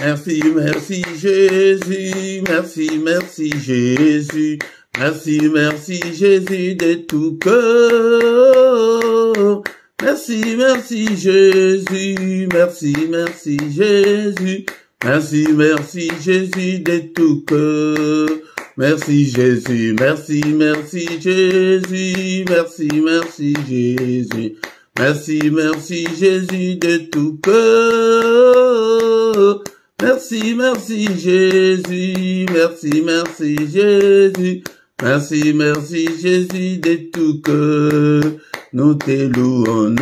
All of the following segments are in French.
Merci, merci Jésus, merci, merci Jésus, merci, merci Jésus de tout cœur. Merci, merci Jésus, merci, merci Jésus, merci, merci Jésus de tout cœur. Merci Jésus, merci, merci Jésus, merci, merci Jésus, merci, merci Jésus de tout cœur. Merci, merci Jésus, merci, merci Jésus, merci, merci Jésus de tout cœur. Nous te louons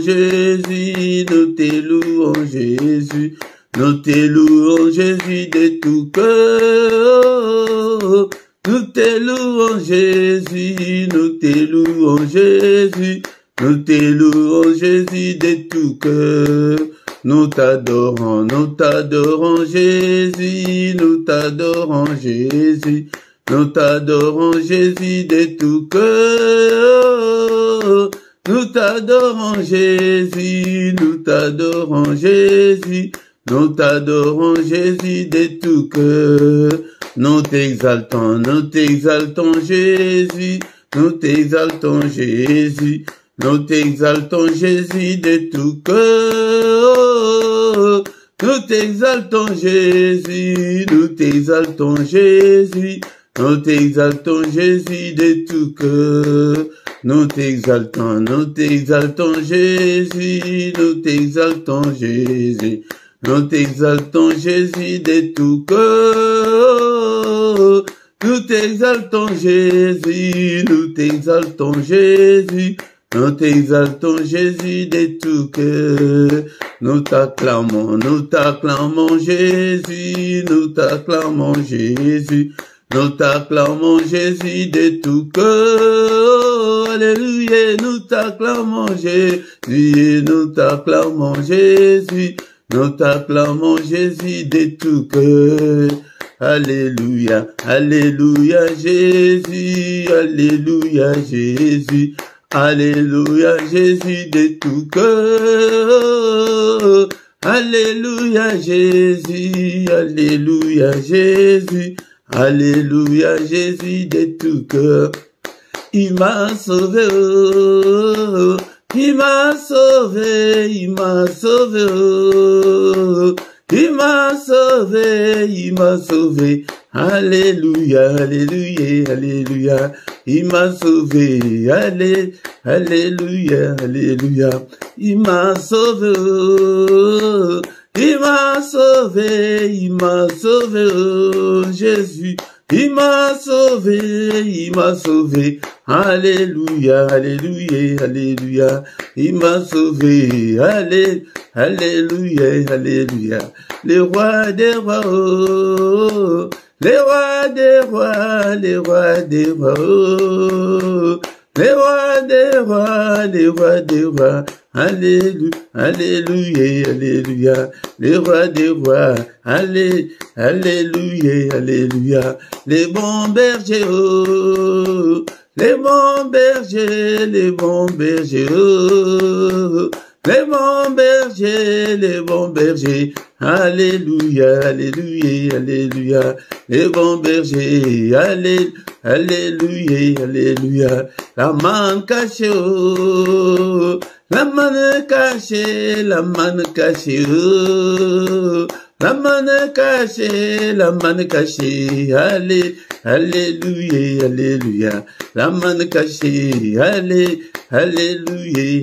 Jésus, nous te louons Jésus, nous te louons Jésus de tout cœur. Nous te louons Jésus, nous te louons Jésus, nous te louons Jésus de tout cœur. Nous t'adorons Jésus, nous t'adorons Jésus, nous t'adorons Jésus de tout cœur. Nous t'adorons Jésus, nous t'adorons Jésus, nous t'adorons Jésus de tout cœur. Nous t'exaltons Jésus, nous t'exaltons Jésus, nous t'exaltons Jésus de tout cœur. Nous t'exaltons Jésus, nous t'exaltons Jésus, nous t'exaltons Jésus de tout cœur. Nous t'exaltons Jésus, nous t'exaltons Jésus, nous t'exaltons Jésus de tout cœur. Nous t'exaltons Jésus, nous t'exaltons Jésus, nous t'exaltons Jésus de tout cœur. Nous t'acclamons Jésus, nous t'acclamons Jésus, nous t'acclamons Jésus de tout cœur. Alléluia, nous t'acclamons Jésus, nous t'acclamons Jésus, nous t'acclamons Jésus de tout cœur. Alléluia, alléluia Jésus, alléluia Jésus, alléluia Jésus de tout cœur. Alléluia Jésus, alléluia Jésus, alléluia Jésus de tout cœur. Il m'a sauvé, oh, il m'a sauvé, il m'a sauvé, oh, il m'a sauvé, il m'a sauvé. Alléluia, alléluia, alléluia. Il m'a sauvé, alléluia, alléluia. Il m'a sauvé, oh, il m'a sauvé, oh, Jésus. Il m'a sauvé, alléluia, alléluia, alléluia. Il m'a sauvé, alléluia, alléluia. Le roi des rois, oh, les rois des rois, les rois des rois, oh, les rois des rois, les rois des rois. Alléluia, alléluia, alléluia, les rois des rois, alléluia, alléluia, les bons bergers, oh, les bons bergers, les bons bergers, oh, les bons bergers, alléluia, alléluia, alléluia, les bons bergers, alléluia, alléluia, la manne cachée, oh, la manne cachée, la manne cachée, oh, la manne cachée, la manne cachée, alléluia, alléluia, la manne cachée, alléluia,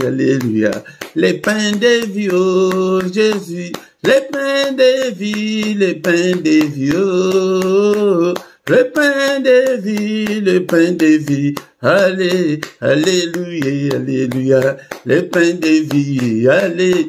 alléluia, les pains des vies, oh, Jésus, les pains des vies, les pains des vies, oh, le pain de vie, le pain de vie, alléluia, alléluia, le pain de vie, alléluia,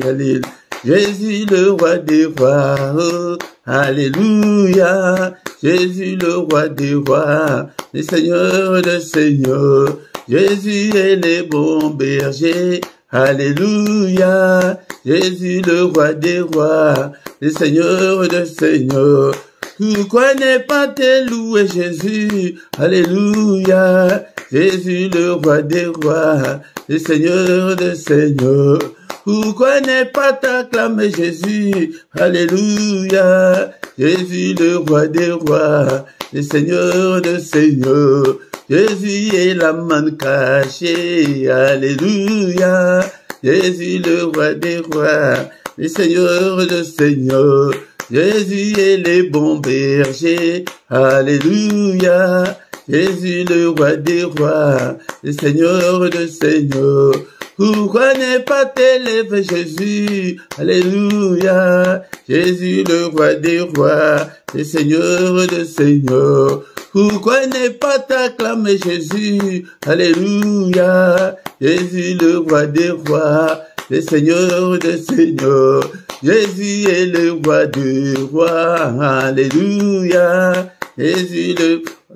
alléluia, Jésus le roi des rois, oh, alléluia, Jésus le roi des rois, le Seigneur des seigneurs, Jésus est le bon berger, alléluia, Jésus le roi des rois, le Seigneur des seigneurs. Pourquoi ne pas te louer Jésus? Alléluia. Jésus le roi des rois, le Seigneur des seigneurs. Pourquoi ne pas t'acclamer Jésus? Alléluia. Jésus le roi des rois, le Seigneur des seigneurs. Jésus est la manne cachée. Alléluia. Jésus le roi des rois, le Seigneur des seigneurs. Jésus est le bon berger. Alléluia. Jésus le roi des rois, le Seigneur des seigneurs. Pourquoi ne pas t'élever Jésus? Alléluia. Jésus le roi des rois, le Seigneur des seigneurs. Pourquoi ne pas t'acclamer Jésus? Alléluia. Jésus le roi des rois, le Seigneur des seigneurs. Jésus est le roi des rois. Alléluia. Jésus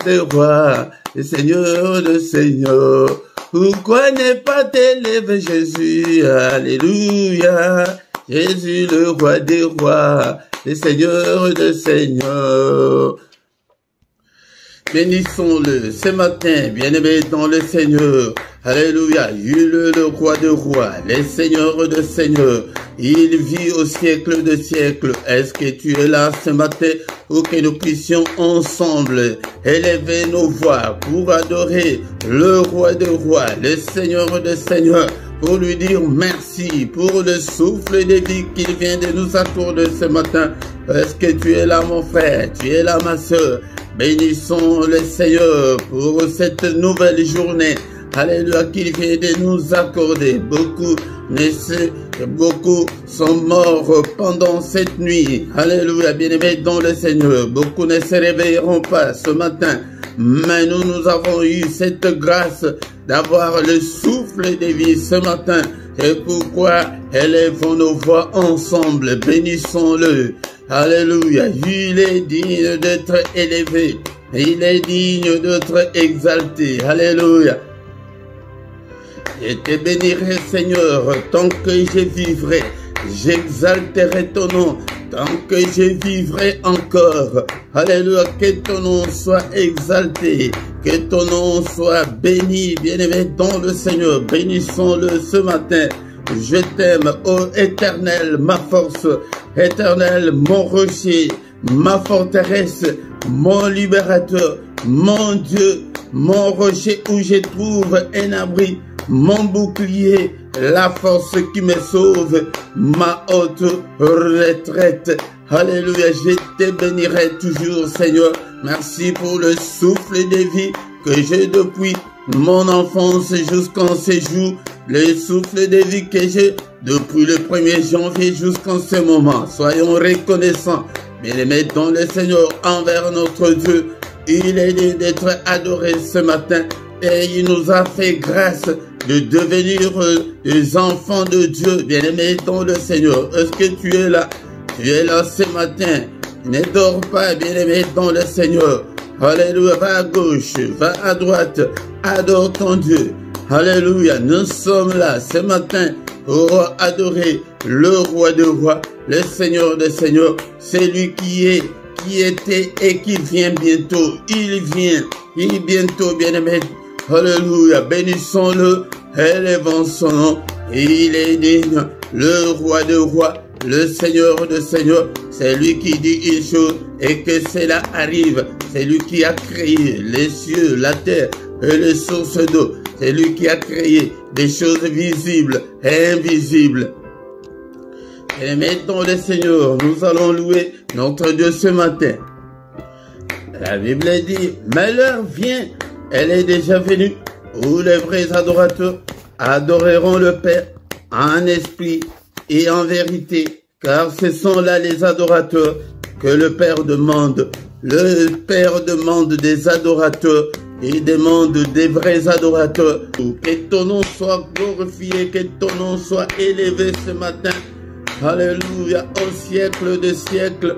le roi, le Seigneur des seigneurs. Pourquoi ne pas t'élever Jésus? Alléluia. Jésus le roi des rois, le Seigneur des seigneurs. Bénissons-le ce matin, bien-aimé dans le Seigneur. Alléluia. Il est le roi des rois, le Seigneur des seigneurs. Il vit au siècle de siècles. Est-ce que tu es là ce matin pour que nous puissions ensemble élever nos voix pour adorer le roi des rois, le Seigneur des seigneurs, pour lui dire merci pour le souffle de vie qu'il vient de nous accorder ce matin. Est-ce que tu es là mon frère, tu es là ma soeur? Bénissons le Seigneur pour cette nouvelle journée. Alléluia, qu'il vient de nous accorder. Beaucoup sont morts pendant cette nuit. Alléluia, bien-aimés dans le Seigneur. Beaucoup ne se réveilleront pas ce matin. Mais nous avons eu cette grâce d'avoir le souffle de vie ce matin. Et pourquoi élevons nos voix ensemble. Bénissons-le. Alléluia. Il est digne d'être élevé. Il est digne d'être exalté. Alléluia. Je te bénirai, Seigneur, tant que je vivrai. J'exalterai ton nom, tant que je vivrai encore. Alléluia, que ton nom soit exalté, que ton nom soit béni, bien-aimé dans le Seigneur. Bénissons-le ce matin. Je t'aime, ô Éternel, ma force, Éternel, mon rocher, ma forteresse, mon libérateur, mon Dieu, mon rocher où je trouve un abri, mon bouclier, la force qui me sauve, ma haute retraite. Alléluia, je te bénirai toujours, Seigneur. Merci pour le souffle de vie que j'ai depuis mon enfance jusqu'en ce jour. Le souffle de vie que j'ai depuis le 1er janvier jusqu'en ce moment. Soyons reconnaissants, bien-aimés dans le Seigneur, envers notre Dieu. Il est digne d'être adoré ce matin et il nous a fait grâce de devenir des enfants de Dieu, bien-aimés dans le Seigneur. Est-ce que tu es là? Tu es là ce matin. Ne dors pas, bien-aimé dans le Seigneur. Alléluia, va à gauche, va à droite, adore ton Dieu. Alléluia, nous sommes là ce matin pour adorer le roi des rois, le Seigneur des seigneurs. C'est lui qui est, qui était et qui vient bientôt. Il vient bientôt, bien-aimé. Alléluia, bénissons-le, élevons son nom. Il est digne, le roi des rois, le Seigneur des seigneurs. C'est lui qui dit une chose et que cela arrive. C'est lui qui a créé les cieux, la terre et les sources d'eau. C'est lui qui a créé des choses visibles et invisibles. Et mettons le Seigneur, nous allons louer notre Dieu ce matin. La Bible dit, mais l'heure vient, elle est déjà venue, où les vrais adorateurs adoreront le Père en esprit et en vérité, car ce sont là les adorateurs que le Père demande. Le Père demande des adorateurs. Il demande des vrais adorateurs. Que ton nom soit glorifié, que ton nom soit élevé ce matin. Alléluia, au siècle des siècles.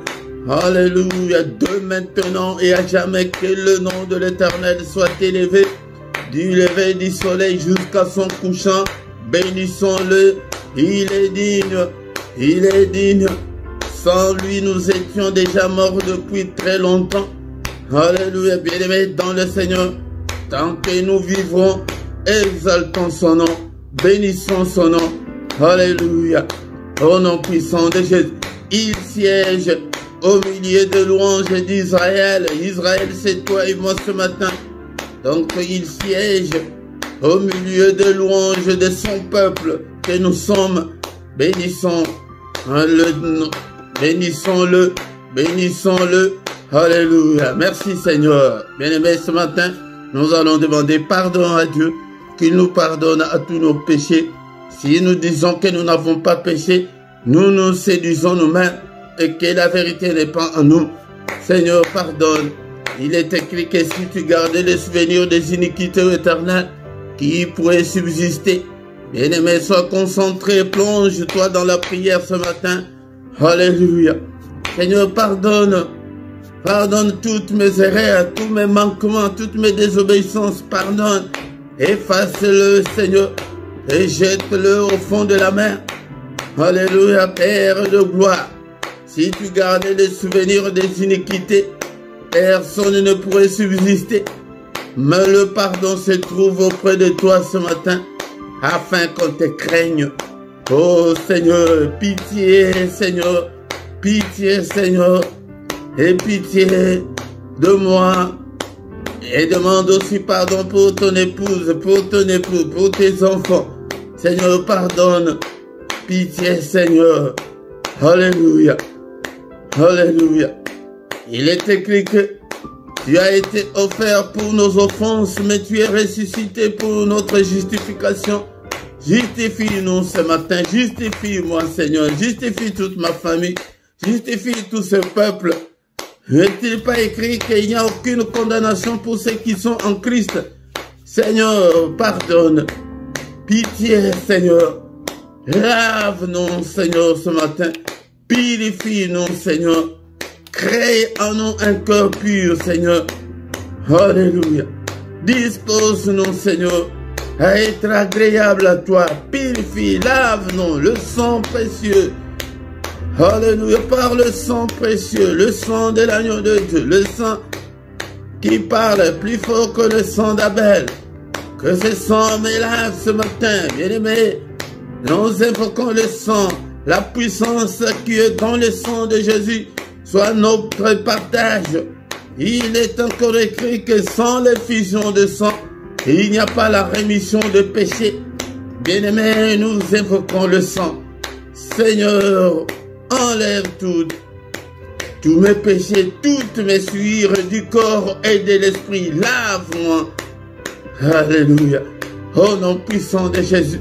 Alléluia, de maintenant et à jamais, que le nom de l'Éternel soit élevé. Du lever du soleil jusqu'à son couchant. Bénissons-le. Il est digne. Il est digne. Sans lui, nous étions déjà morts depuis très longtemps. Alléluia, bien-aimés dans le Seigneur. Tant que nous vivrons, exaltons son nom, bénissons son nom. Alléluia. Au nom puissant de Jésus, il siège au milieu de louanges d'Israël. Israël, c'est toi et moi ce matin. Donc il siège au milieu de louanges de son peuple que nous sommes. Bénissons-le, bénissons-le. Alléluia. Merci Seigneur. Bien-aimés, ce matin, nous allons demander pardon à Dieu, qu'il nous pardonne à tous nos péchés. Si nous disons que nous n'avons pas péché, nous nous séduisons nous-mêmes et que la vérité n'est pas en nous. Seigneur, pardonne. Il est écrit que si tu gardais les souvenirs des iniquités éternelles qui pourraient subsister, bien-aimé, sois concentré, plonge-toi dans la prière ce matin. Alléluia. Seigneur, pardonne. Pardonne toutes mes erreurs, tous mes manquements, toutes mes désobéissances. Pardonne. Efface-le, Seigneur, et jette-le au fond de la mer. Alléluia, Père de gloire. Si tu gardais les souvenirs des iniquités, personne ne pourrait subsister. Mais le pardon se trouve auprès de toi ce matin, afin qu'on te craigne. Oh Seigneur, pitié Seigneur, pitié Seigneur, et pitié de moi. Et demande aussi pardon pour ton épouse, pour ton époux, pour tes enfants. Seigneur, pardonne. Pitié, Seigneur. Alléluia. Alléluia. Il est écrit que tu as été offert pour nos offenses, mais tu es ressuscité pour notre justification. Justifie-nous ce matin. Justifie-moi, Seigneur. Justifie toute ma famille. Justifie tout ce peuple. N'est-il pas écrit qu'il n'y a aucune condamnation pour ceux qui sont en Christ? Seigneur, pardonne. Pitié, Seigneur. Lave-nous, Seigneur, ce matin. Purifie-nous, Seigneur. Crée en nous un cœur pur, Seigneur. Alléluia. Dispose-nous, Seigneur, à être agréable à toi. Purifie, lave-nous, le sang précieux. Alléluia, par le sang précieux, le sang de l'agneau de Dieu, le sang qui parle plus fort que le sang d'Abel. Que ce sang me lave ce matin, bien-aimés. Nous invoquons le sang, la puissance qui est dans le sang de Jésus, soit notre partage. Il est encore écrit que sans l'effusion de sang, il n'y a pas la rémission de péché. Bien-aimés, nous invoquons le sang. Seigneur, enlève tous mes péchés, toutes mes souillures du corps et de l'esprit. Lave-moi. Alléluia. Au nom puissant de Jésus.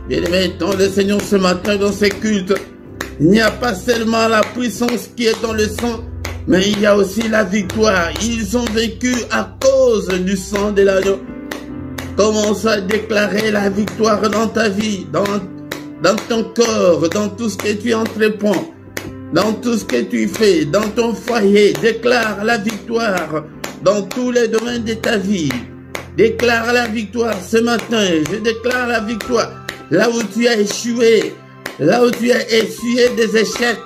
Bien-aimés, dans le Seigneur ce matin, dans ces cultes, il n'y a pas seulement la puissance qui est dans le sang, mais il y a aussi la victoire. Ils ont vécu à cause du sang de l'agneau. Commence à déclarer la victoire dans ta vie, dans ton corps, dans tout ce que tu entreprends, dans tout ce que tu fais, dans ton foyer. Déclare la victoire dans tous les domaines de ta vie. Déclare la victoire ce matin. Je déclare la victoire là où tu as échoué, là où tu as essuyé des échecs.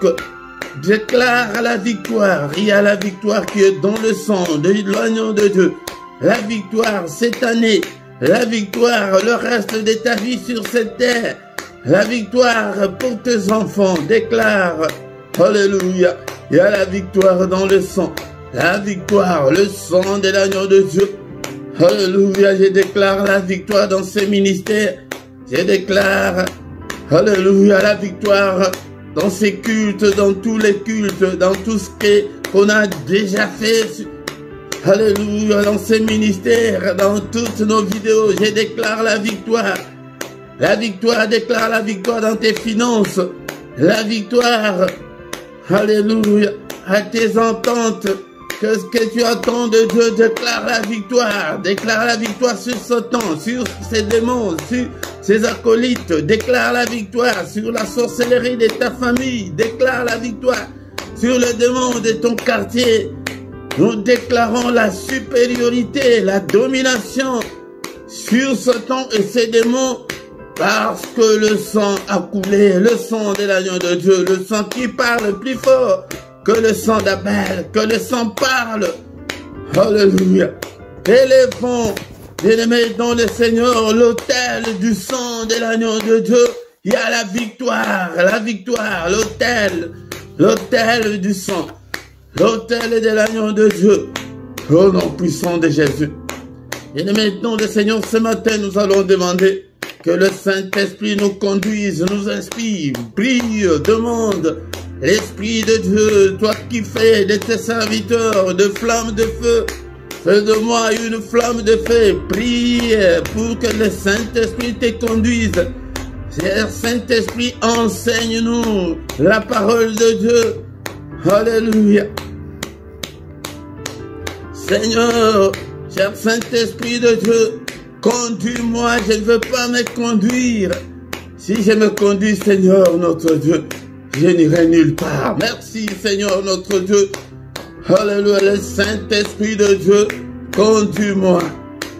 Déclare la victoire. Il y a la victoire qui est dans le sang de l'agneau de Dieu. La victoire cette année, la victoire le reste de ta vie sur cette terre. La victoire pour tes enfants. Déclare. Alléluia. Il y a la victoire dans le sang. La victoire, le sang de l'agneau de Dieu. Alléluia. Je déclare la victoire dans ces ministères. Je déclare. Alléluia. La victoire dans ces cultes, dans tous les cultes, dans tout ce qu'on a déjà fait. Alléluia. Dans ces ministères, dans toutes nos vidéos. Je déclare la victoire. La victoire, déclare la victoire dans tes finances. La victoire, alléluia, à tes ententes. Que ce que tu attends de Dieu, déclare la victoire. Déclare la victoire sur Satan, sur ses démons, sur ses acolytes. Déclare la victoire sur la sorcellerie de ta famille. Déclare la victoire sur le démon de ton quartier. Nous déclarons la supériorité, la domination sur Satan et ses démons. Parce que le sang a coulé, le sang de l'agneau de Dieu, le sang qui parle plus fort que le sang d'Abel, que le sang parle. Alléluia. Élevons, bien-aimés dans le Seigneur, l'autel du sang de l'agneau de Dieu. Il y a la victoire, l'autel du sang, l'autel de l'agneau de Dieu. Au nom puissant de Jésus. Bien-aimés dans le Seigneur, ce matin, nous allons demander que le Saint-Esprit nous conduise, nous inspire, prie, demande. L'Esprit de Dieu, toi qui fais de tes serviteurs de flammes de feu, fais de moi une flamme de feu. Prie pour que le Saint-Esprit te conduise. Saint-Esprit, enseigne-nous la parole de Dieu. Alléluia. Seigneur, cher Saint-Esprit de Dieu, conduis-moi, je ne veux pas me conduire. Si je me conduis, Seigneur, notre Dieu, je n'irai nulle part. Merci, Seigneur, notre Dieu. Alléluia, le Saint-Esprit de Dieu, conduis-moi,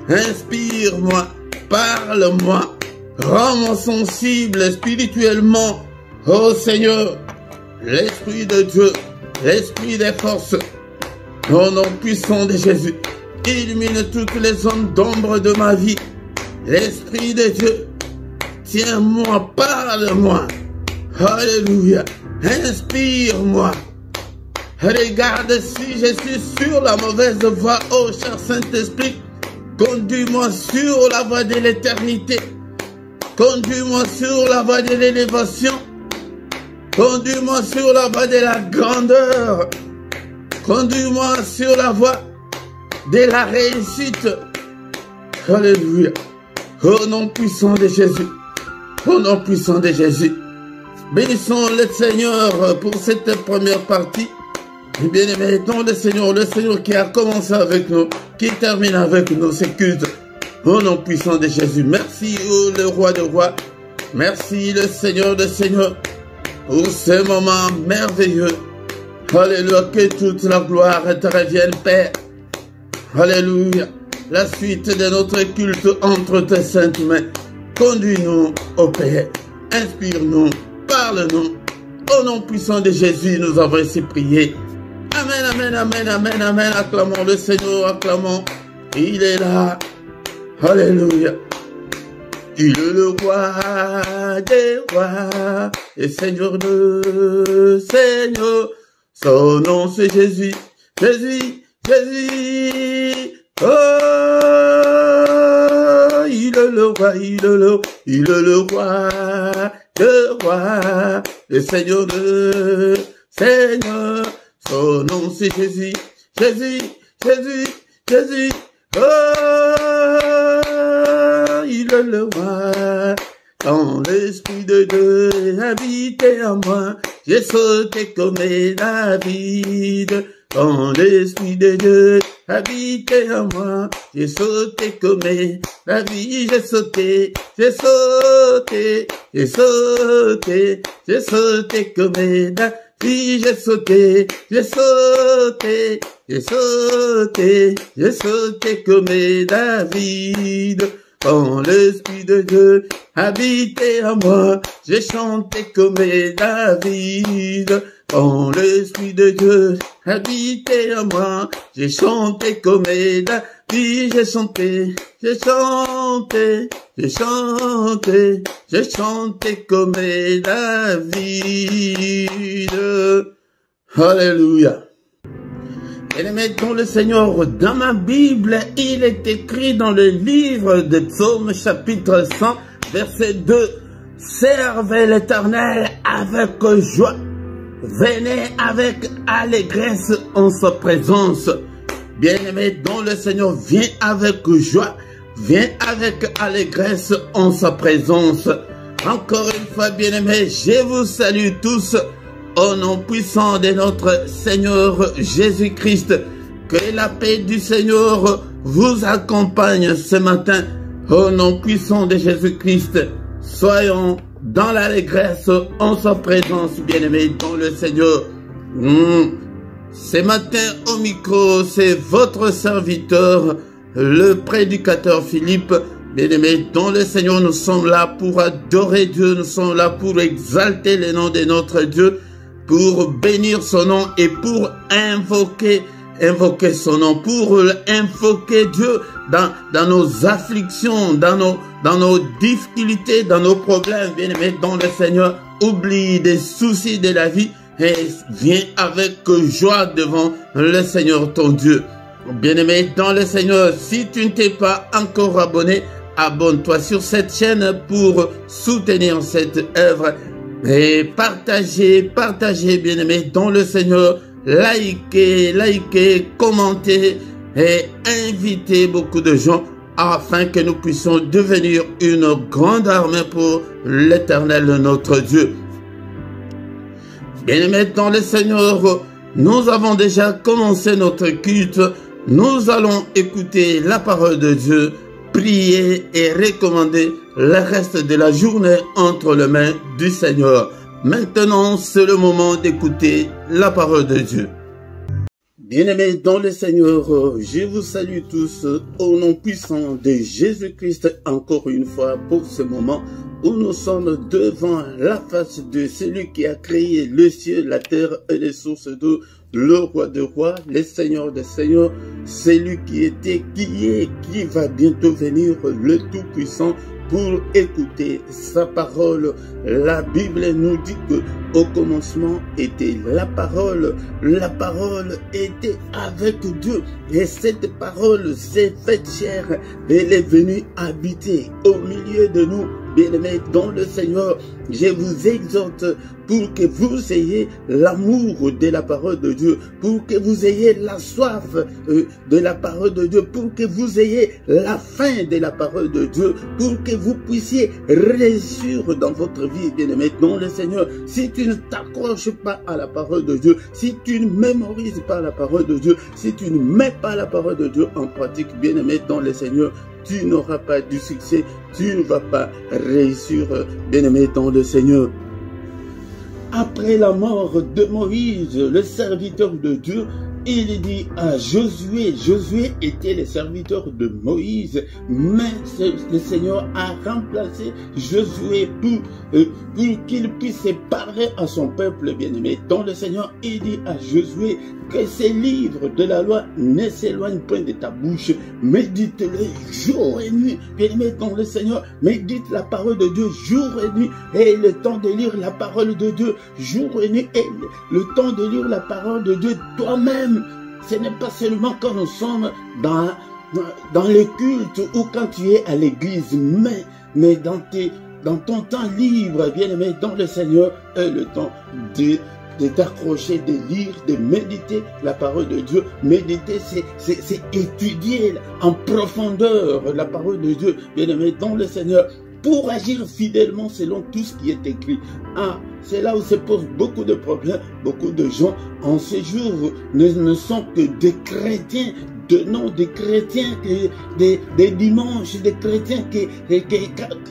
inspire-moi, parle-moi, rends-moi sensible spirituellement. Oh Seigneur, l'Esprit de Dieu, l'Esprit des forces, au nom puissant de Jésus, illumine toutes les zones d'ombre de ma vie. L'Esprit de Dieu, tiens-moi, parle-moi. Alléluia, inspire-moi. Regarde si je suis sur la mauvaise voie, oh cher Saint-Esprit, conduis-moi sur la voie de l'éternité. Conduis-moi sur la voie de l'élévation. Conduis-moi sur la voie de la grandeur. Conduis-moi sur la voie de la réussite. Alléluia. Au nom puissant de Jésus. Au nom puissant de Jésus. Bénissons le Seigneur pour cette première partie. Bien-aimés dans le Seigneur qui a commencé avec nous, qui termine avec nous, c'est culte. Au nom puissant de Jésus. Merci, oh, le roi de rois. Merci, le Seigneur de Seigneurs, pour ce moment merveilleux. Alléluia, que toute la gloire te revienne, Père. Alléluia. La suite de notre culte entre tes saintes mains. Conduis-nous, ô Père. Inspire-nous, parle-nous. Au nom puissant de Jésus, nous avons ainsi prié. Amen, amen, amen, amen, amen. Acclamons le Seigneur, acclamons. Il est là. Alléluia. Il est le roi des rois et Seigneur de Seigneur. Son nom c'est Jésus, Jésus, Jésus. Oh, il est le roi, il est le roi de roi, le Seigneur de Seigneur. Son nom c'est Jésus, Jésus, Jésus, Jésus. Oh, il est le roi. Quand l'Esprit de Dieu habitait en moi, j'ai sauté comme David. Quand l'Esprit de Dieu habitait en moi, j'ai sauté comme David. J'ai sauté, j'ai sauté, j'ai sauté, j'ai sauté comme David. J'ai sauté, j'ai sauté, j'ai sauté, j'ai sauté comme David. Quand l'Esprit de Dieu habitait en moi, j'ai chanté comme David. Quand l'Esprit de Dieu habitait en moi, j'ai chanté comme David. J'ai chanté, j'ai chanté, j'ai chanté, j'ai chanté comme David. Alléluia. Bien-aimés dans le Seigneur, dans ma Bible, il est écrit dans le livre de Psaume chapitre 100, verset 2, « Servez l'Éternel avec joie, venez avec allégresse en sa présence. » Bien-aimés dans le Seigneur, viens avec joie, viens avec allégresse en sa présence. Encore une fois, bien-aimés, je vous salue tous. Au nom puissant de notre Seigneur Jésus-Christ, que la paix du Seigneur vous accompagne ce matin. Au nom puissant de Jésus-Christ, soyons dans l'allégresse en sa présence, bien-aimés dans le Seigneur. Ce matin au micro, c'est votre serviteur, le prédicateur Philippe. Bien-aimés dans le Seigneur, nous sommes là pour adorer Dieu, nous sommes là pour exalter le nom de notre Dieu, pour bénir son nom et pour invoquer invoquer son nom, pour invoquer Dieu dans nos afflictions, dans nos difficultés, dans nos problèmes. Bien-aimé dans le Seigneur, oublie des soucis de la vie et viens avec joie devant le Seigneur ton Dieu. Bien-aimé dans le Seigneur, si tu ne t'es pas encore abonné, abonne-toi sur cette chaîne pour soutenir cette œuvre et partagez, bien-aimé dans le Seigneur, likez, commentez et invitez beaucoup de gens afin que nous puissions devenir une grande armée pour l'Éternel notre Dieu. Bien-aimé dans le Seigneur, nous avons déjà commencé notre culte. Nous allons écouter la parole de Dieu, prier et recommander le reste de la journée entre les mains du Seigneur. Maintenant, c'est le moment d'écouter la parole de Dieu. Bien-aimés dans le Seigneur, je vous salue tous au nom puissant de Jésus-Christ encore une fois pour ce moment où nous sommes devant la face de celui qui a créé le ciel, la terre et les sources d'eau, le roi des rois, le Seigneur des seigneurs, celui qui était, qui est, qui va bientôt venir, le Tout-Puissant, pour écouter sa parole. La Bible nous dit que au commencement était la parole était avec Dieu, et cette parole s'est faite chair, elle est venue habiter au milieu de nous. Bien-aimés dans le Seigneur, je vous exhorte pour que vous ayez l'amour de la parole de Dieu, pour que vous ayez la soif de la parole de Dieu, pour que vous ayez la faim de la parole de Dieu, pour que vous puissiez réussir dans votre vie, bien-aimés dans le Seigneur. Si tu ne t'accroches pas à la parole de Dieu, si tu ne mémorises pas la parole de Dieu, si tu ne mets pas la parole de Dieu en pratique, bien-aimés dans le Seigneur, tu n'auras pas du succès, tu ne vas pas réussir, bien-aimé dans le Seigneur. Après la mort de Moïse, le serviteur de Dieu, il dit à Josué, Josué était le serviteur de Moïse, mais le Seigneur a remplacé Josué pour qu'il puisse parler à son peuple bien-aimé. Dans le Seigneur, il dit à Josué que ces livres de la loi ne s'éloignent point de ta bouche, médite-le jour et nuit. Bien-aimé dans le Seigneur, médite la parole de Dieu jour et nuit, et le temps de lire la parole de Dieu jour et nuit, et le temps de lire la parole de Dieu toi-même. Ce n'est pas seulement quand nous sommes dans le culte ou quand tu es à l'église, mais dans ton temps libre, bien-aimé dans le Seigneur, le temps de t'accrocher, de lire, de méditer la parole de Dieu. Méditer, c'est étudier en profondeur la parole de Dieu, bien-aimé dans le Seigneur, pour agir fidèlement selon tout ce qui est écrit. Ah, c'est là où se posent beaucoup de problèmes. Beaucoup de gens en ce jour ne sont que des chrétiens, de nom des chrétiens, des dimanches, des chrétiens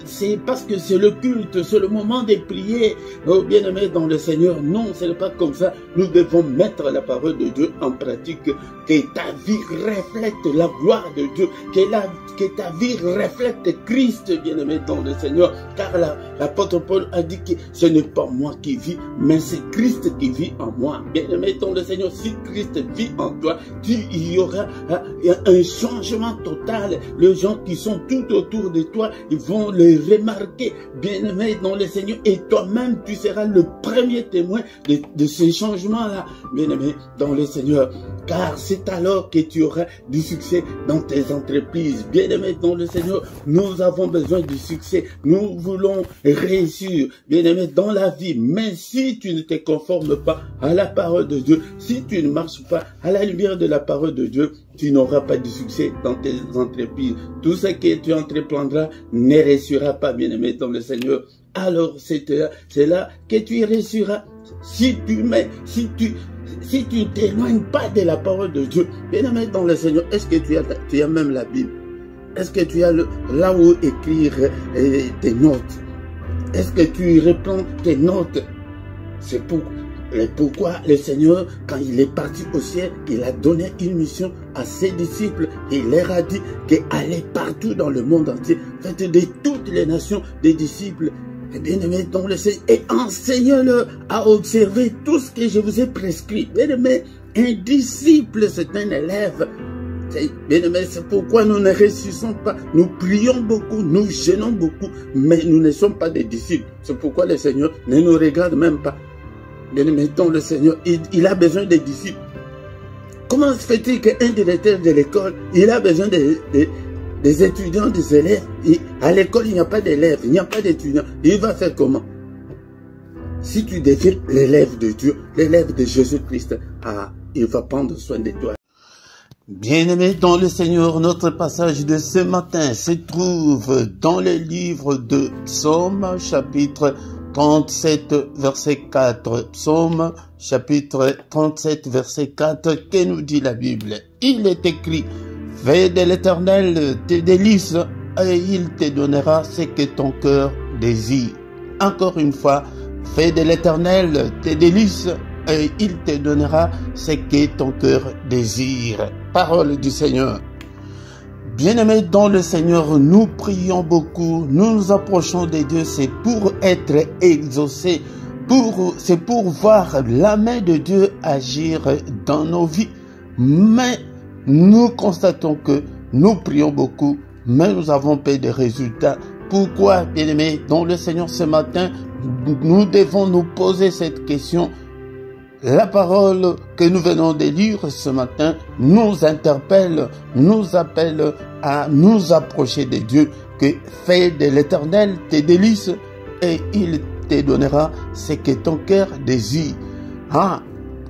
c'est parce que c'est le culte, c'est le moment de prier. Oh bien-aimé dans le Seigneur, non, ce n'est pas comme ça. Nous devons mettre la parole de Dieu en pratique, que ta vie reflète la gloire de Dieu, que ta vie reflète Christ, bien-aimé dans le Seigneur, car l'apôtre Paul a dit que ce n'est pas moi qui vis, mais c'est Christ qui vit en moi. Bien-aimé dans le Seigneur, si Christ vit en toi, il y aura un changement total. Les gens qui sont tout autour de toi, ils vont le remarquer, bien-aimé dans le Seigneur, et toi-même, tu seras le premier témoin de ces changements-là, bien-aimé dans le Seigneur, car c'est alors que tu auras du succès dans tes entreprises. Bien-aimé dans le Seigneur, nous avons besoin du succès, nous voulons réussir, bien-aimé dans la vie, mais si tu ne te conformes pas à la parole de Dieu, si tu ne marches pas à la lumière de la parole de Dieu, tu n'auras pas de succès dans tes entreprises. Tout ce que tu entreprendras ne réussira pas, bien-aimé dans le Seigneur. Alors c'est là que tu réussiras. Si tu ne t'éloignes pas de la parole de Dieu, bien-aimé dans le Seigneur, est-ce que tu as même la Bible? Est-ce que tu as là où écrire tes notes? Est-ce que tu reprends tes notes? C'est pourquoi le Seigneur, quand il est parti au ciel, il a donné une mission à ses disciples. Et il leur a dit qu'aller partout dans le monde entier, faites de toutes les nations des disciples, bien-aimés dans le Seigneur, et enseignez-leur à observer tout ce que je vous ai prescrit. Bien-aimés, Un disciple, c'est un élève. Bien-aimés, c'est pourquoi nous ne réussissons pas. Nous prions beaucoup, nous jeûnons beaucoup, mais nous ne sommes pas des disciples. C'est pourquoi le Seigneur ne nous regarde même pas. Bien-aimés, donc le Seigneur, il a besoin des disciples. Comment se fait-il qu'un directeur de l'école, il a besoin des étudiants, des élèves? À l'école, il n'y a pas d'élèves, il n'y a pas d'étudiants. Il va faire comment? Si tu deviens l'élève de Dieu, l'élève de Jésus-Christ, il va prendre soin de toi. Bien-aimés dans le Seigneur, notre passage de ce matin se trouve dans le livre de Psaume, chapitre 37, verset 4. Psaume, chapitre 37, verset 4, que nous dit la Bible? Il est écrit, « Fais de l'Éternel tes délices, et il te donnera ce que ton cœur désire. » Encore une fois, « Fais de l'Éternel tes délices, et il te donnera ce que ton cœur désire. » Parole du Seigneur. Bien-aimés dans le Seigneur, nous prions beaucoup, nous nous approchons de Dieu, c'est pour être exaucés, c'est pour voir la main de Dieu agir dans nos vies. Mais nous constatons que nous prions beaucoup, mais nous avons peu de résultats. Pourquoi, bien-aimés dans le Seigneur, ce matin, nous devons nous poser cette question? La parole que nous venons de lire ce matin nous interpelle, nous appelle à nous approcher de Dieu, que fais de l'Éternel tes délices et il te donnera ce que ton cœur désire.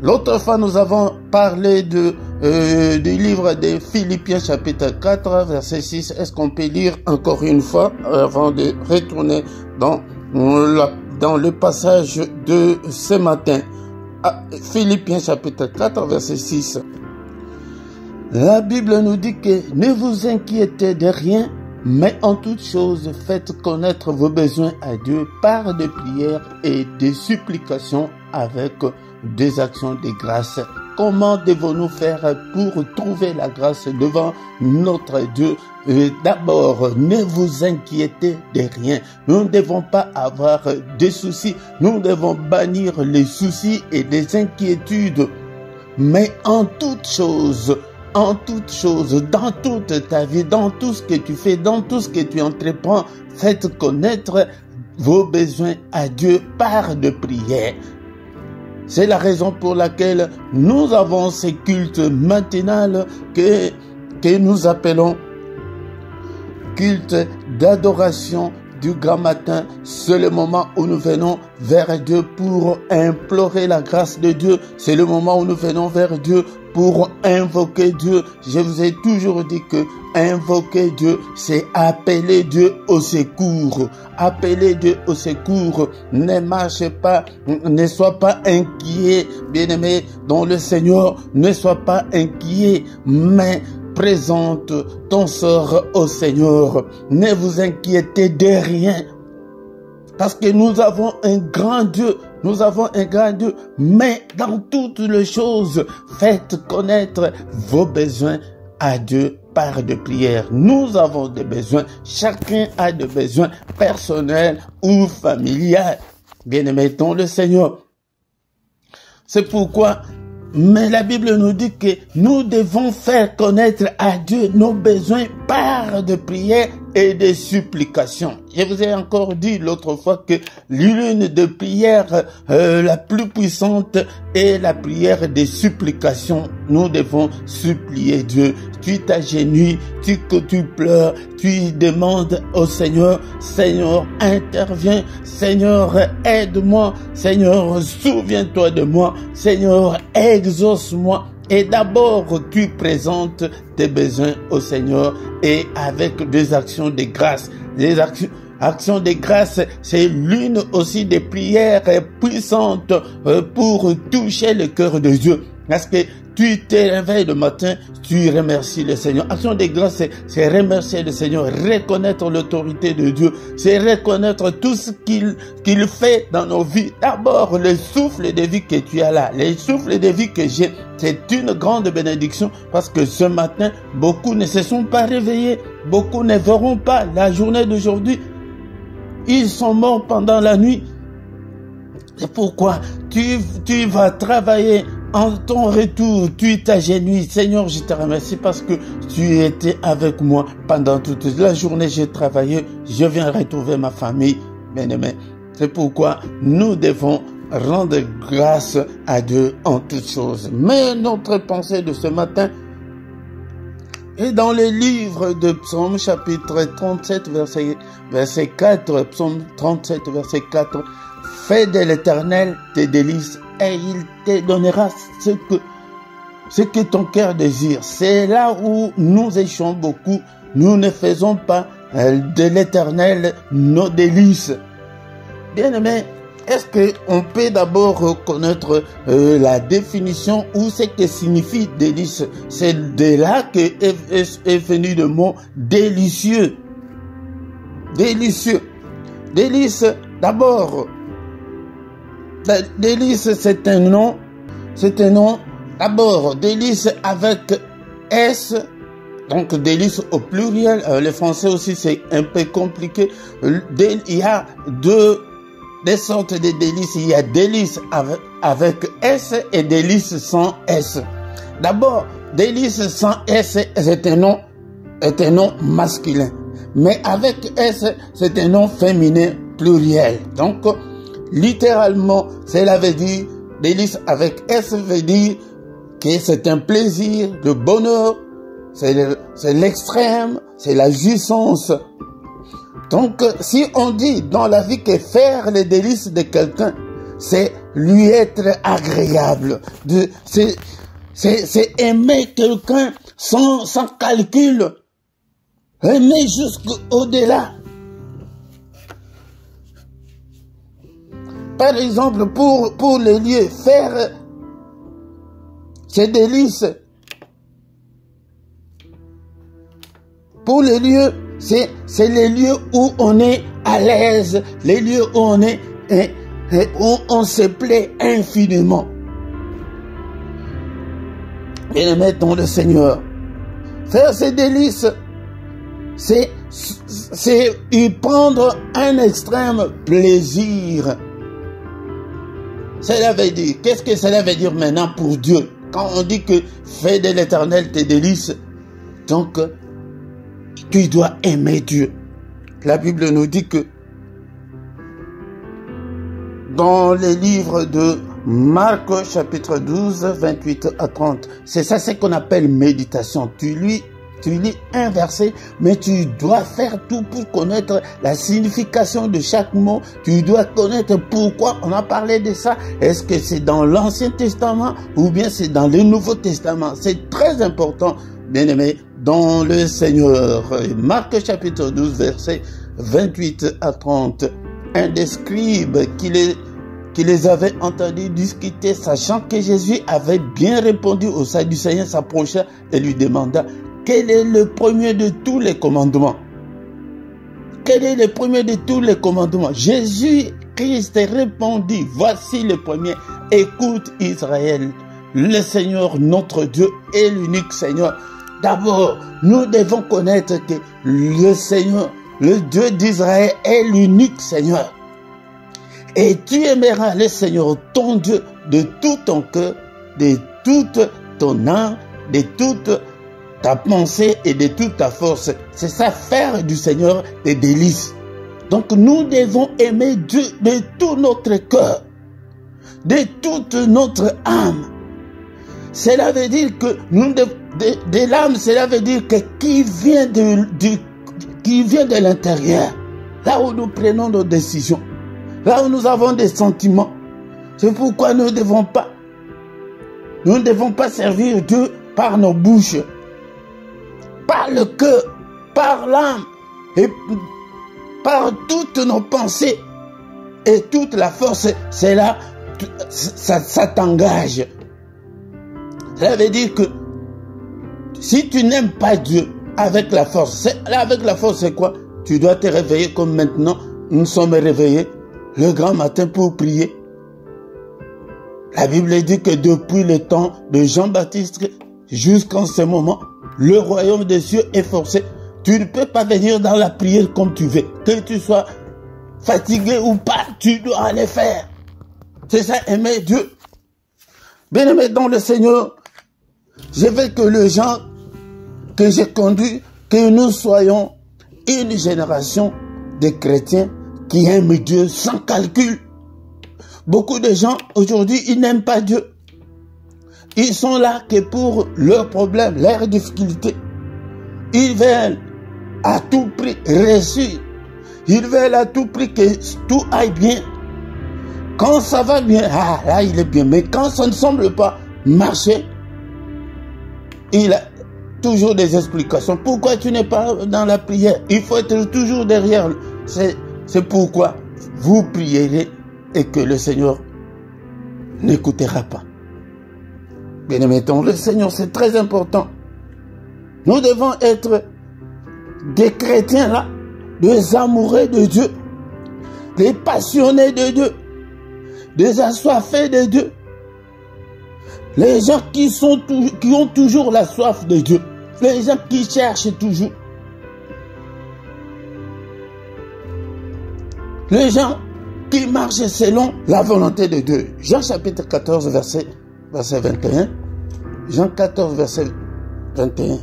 L'autre fois, nous avons parlé du livre de Philippiens chapitre 4, verset 6. Est-ce qu'on peut lire encore une fois avant de retourner dans le passage de ce matin? Philippiens chapitre 4, verset 6. La Bible nous dit que ne vous inquiétez de rien, mais en toutes choses faites connaître vos besoins à Dieu par des prières et des supplications avec des actions de grâce. Comment devons-nous faire pour trouver la grâce devant notre Dieu? D'abord, ne vous inquiétez de rien. Nous ne devons pas avoir de soucis. Nous devons bannir les soucis et les inquiétudes. Mais en toutes choses, dans toute ta vie, dans tout ce que tu fais, dans tout ce que tu entreprends, faites connaître vos besoins à Dieu par de prières. C'est la raison pour laquelle nous avons ces cultes matinales que nous appelons culte d'adoration du grand matin. C'est le moment où nous venons vers Dieu pour implorer la grâce de Dieu. C'est le moment où nous venons vers Dieu pour invoquer Dieu. Je vous ai toujours dit que invoquer Dieu, c'est appeler Dieu au secours. Appeler Dieu au secours. Ne marche pas, ne sois pas inquiet, bien-aimé dans le Seigneur. Ne sois pas inquiet, mais présente ton sort au Seigneur. Ne vous inquiétez de rien. Parce que nous avons un grand Dieu. Nous avons un grand Dieu. Mais dans toutes les choses, faites connaître vos besoins à Dieu par de prières. Nous avons des besoins. Chacun a des besoins personnels ou familiaux. Bien-aimés dans le Seigneur. C'est pourquoi mais la Bible nous dit que nous devons faire connaître à Dieu nos besoins par de prières et de supplications. Je vous ai encore dit l'autre fois que l'une des prières la plus puissante est la prière des supplications. Nous devons supplier Dieu. Tu t'agenouilles, tu pleures, tu demandes au Seigneur, Seigneur, interviens, Seigneur, aide-moi, Seigneur, souviens-toi de moi, Seigneur, exauce-moi. Et d'abord, tu présentes tes besoins au Seigneur et avec des actions de grâce. Les actions de grâce, c'est l'une aussi des prières puissantes pour toucher le cœur de Dieu. Parce que tu te réveilles le matin, tu remercies le Seigneur. Action de grâce, c'est remercier le Seigneur, reconnaître l'autorité de Dieu, c'est reconnaître tout ce qu'il fait dans nos vies. D'abord, le souffle de vie que tu as là, le souffle de vie que j'ai, c'est une grande bénédiction parce que ce matin, beaucoup ne se sont pas réveillés, beaucoup ne verront pas la journée d'aujourd'hui. Ils sont morts pendant la nuit. C'est pourquoi tu vas travailler en ton retour, tu t'agenouilles. Seigneur, je te remercie parce que tu étais avec moi pendant toute la journée. J'ai travaillé, je viens retrouver ma famille. Bien-aimé, c'est pourquoi nous devons rendre grâce à Dieu en toutes choses. Mais notre pensée de ce matin est dans le livre de Psaume chapitre 37 verset 4. Psaume 37 verset 4. Fais de l'Éternel tes délices et il te donnera ce que ton cœur désire. C'est là où nous échouons beaucoup. Nous ne faisons pas de l'Éternel nos délices. Bien-aimé, est-ce qu'on peut d'abord reconnaître la définition ou ce que signifie délice? C'est de là est venu le mot délicieux. Délicieux. Délice, d'abord. Délice, c'est un nom. D'abord, délice avec S. Donc, délice au pluriel. Le français aussi, c'est un peu compliqué. Il y a des sortes de délices. Il y a délice avec S et délice sans S. D'abord, délice sans S, c'est un nom masculin. Mais avec S, c'est un nom féminin pluriel. Donc, littéralement, cela veut dire, délice avec S veut dire que c'est un plaisir, le bonheur, c'est l'extrême, c'est la jouissance. Donc, si on dit dans la vie que faire les délices de quelqu'un, c'est lui être agréable, c'est aimer quelqu'un sans calcul, aimer jusqu'au-delà. Par exemple, pour les lieux, faire ces délices. Pour les lieux, c'est les lieux où on est à l'aise, les lieux où où on se plaît infiniment. Bien-aimés dans le Seigneur, faire ces délices, c'est y prendre un extrême plaisir. Cela veut dire, qu'est-ce que cela veut dire maintenant pour Dieu? Quand on dit que fais de l'Éternel tes délices, donc tu dois aimer Dieu. La Bible nous dit que dans les livres de Marc chapitre 12, 28 à 30, c'est ça ce qu'on appelle méditation. Tu lis un verset, mais tu dois faire tout pour connaître la signification de chaque mot. Tu dois connaître pourquoi on a parlé de ça. Est-ce que c'est dans l'Ancien Testament ou bien c'est dans le Nouveau Testament? C'est très important, bien-aimé, dans le Seigneur. Marc chapitre 12, verset 28 à 30. Un des scribes qui les avait entendus discuter, sachant que Jésus avait bien répondu aux Sadducéens, s'approcha et lui demanda: quel est le premier de tous les commandements? Quel est le premier de tous les commandements? Jésus-Christ répondit: voici le premier. Écoute Israël, le Seigneur notre Dieu est l'unique Seigneur. D'abord, nous devons connaître que le Seigneur, le Dieu d'Israël est l'unique Seigneur. Et tu aimeras le Seigneur ton Dieu de tout ton cœur, de toute ton âme, de toute ta pensée et de toute ta force. C'est ça, faire du Seigneur des délices. Donc nous devons aimer Dieu de tout notre cœur, de toute notre âme. Cela veut dire que de l'âme, cela veut dire que qui vient de l'intérieur, là où nous prenons nos décisions, là où nous avons des sentiments. C'est pourquoi nous ne devons pas servir Dieu par nos bouches, par le cœur, par l'âme et par toutes nos pensées et toute la force. C'est là, ça t'engage. Cela veut dire que si tu n'aimes pas Dieu avec la force, avec la force c'est quoi? Tu dois te réveiller comme maintenant nous sommes réveillés le grand matin pour prier. La Bible dit que depuis le temps de Jean-Baptiste jusqu'en ce moment, le royaume des cieux est forcé. Tu ne peux pas venir dans la prière comme tu veux. Que tu sois fatigué ou pas, tu dois aller faire. C'est ça, aimer Dieu. Bien-aimés dans le Seigneur, je veux que les gens que j'ai conduits, que nous soyons une génération de chrétiens qui aiment Dieu sans calcul. Beaucoup de gens aujourd'hui, ils n'aiment pas Dieu. Ils sont là que pour leurs problèmes, leurs difficultés. Ils veulent à tout prix réussir. Ils veulent à tout prix que tout aille bien. Quand ça va bien, ah là il est bien. Mais quand ça ne semble pas marcher, il a toujours des explications. Pourquoi tu n'es pas dans la prière? Il faut être toujours derrière. C'est pourquoi vous prierez et que le Seigneur n'écoutera pas. Bien-aimés, le Seigneur, c'est très important. Nous devons être des chrétiens là, des amoureux de Dieu, des passionnés de Dieu, des assoiffés de Dieu. Les gens qui ont toujours la soif de Dieu. Les gens qui cherchent toujours. Les gens qui marchent selon la volonté de Dieu. Jean chapitre 14, verset 21. Jean 14, verset 21.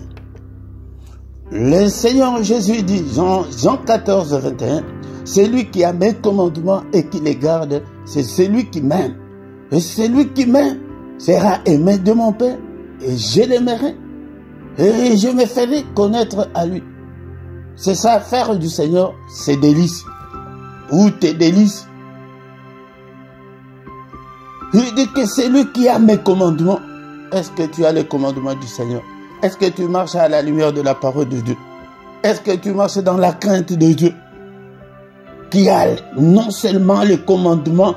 Le Seigneur Jésus dit, Jean 14, 21, celui qui a mes commandements et qui les garde, c'est celui qui m'aime. Et celui qui m'aime sera aimé de mon Père, et je l'aimerai, et je me ferai connaître à lui. C'est ça, faire du Seigneur, c'est délice. Ou tes délices. Il dit que c'est lui qui a mes commandements. Est-ce que tu as les commandements du Seigneur? Est-ce que tu marches à la lumière de la parole de Dieu? Est-ce que tu marches dans la crainte de Dieu? Qui a non seulement les commandements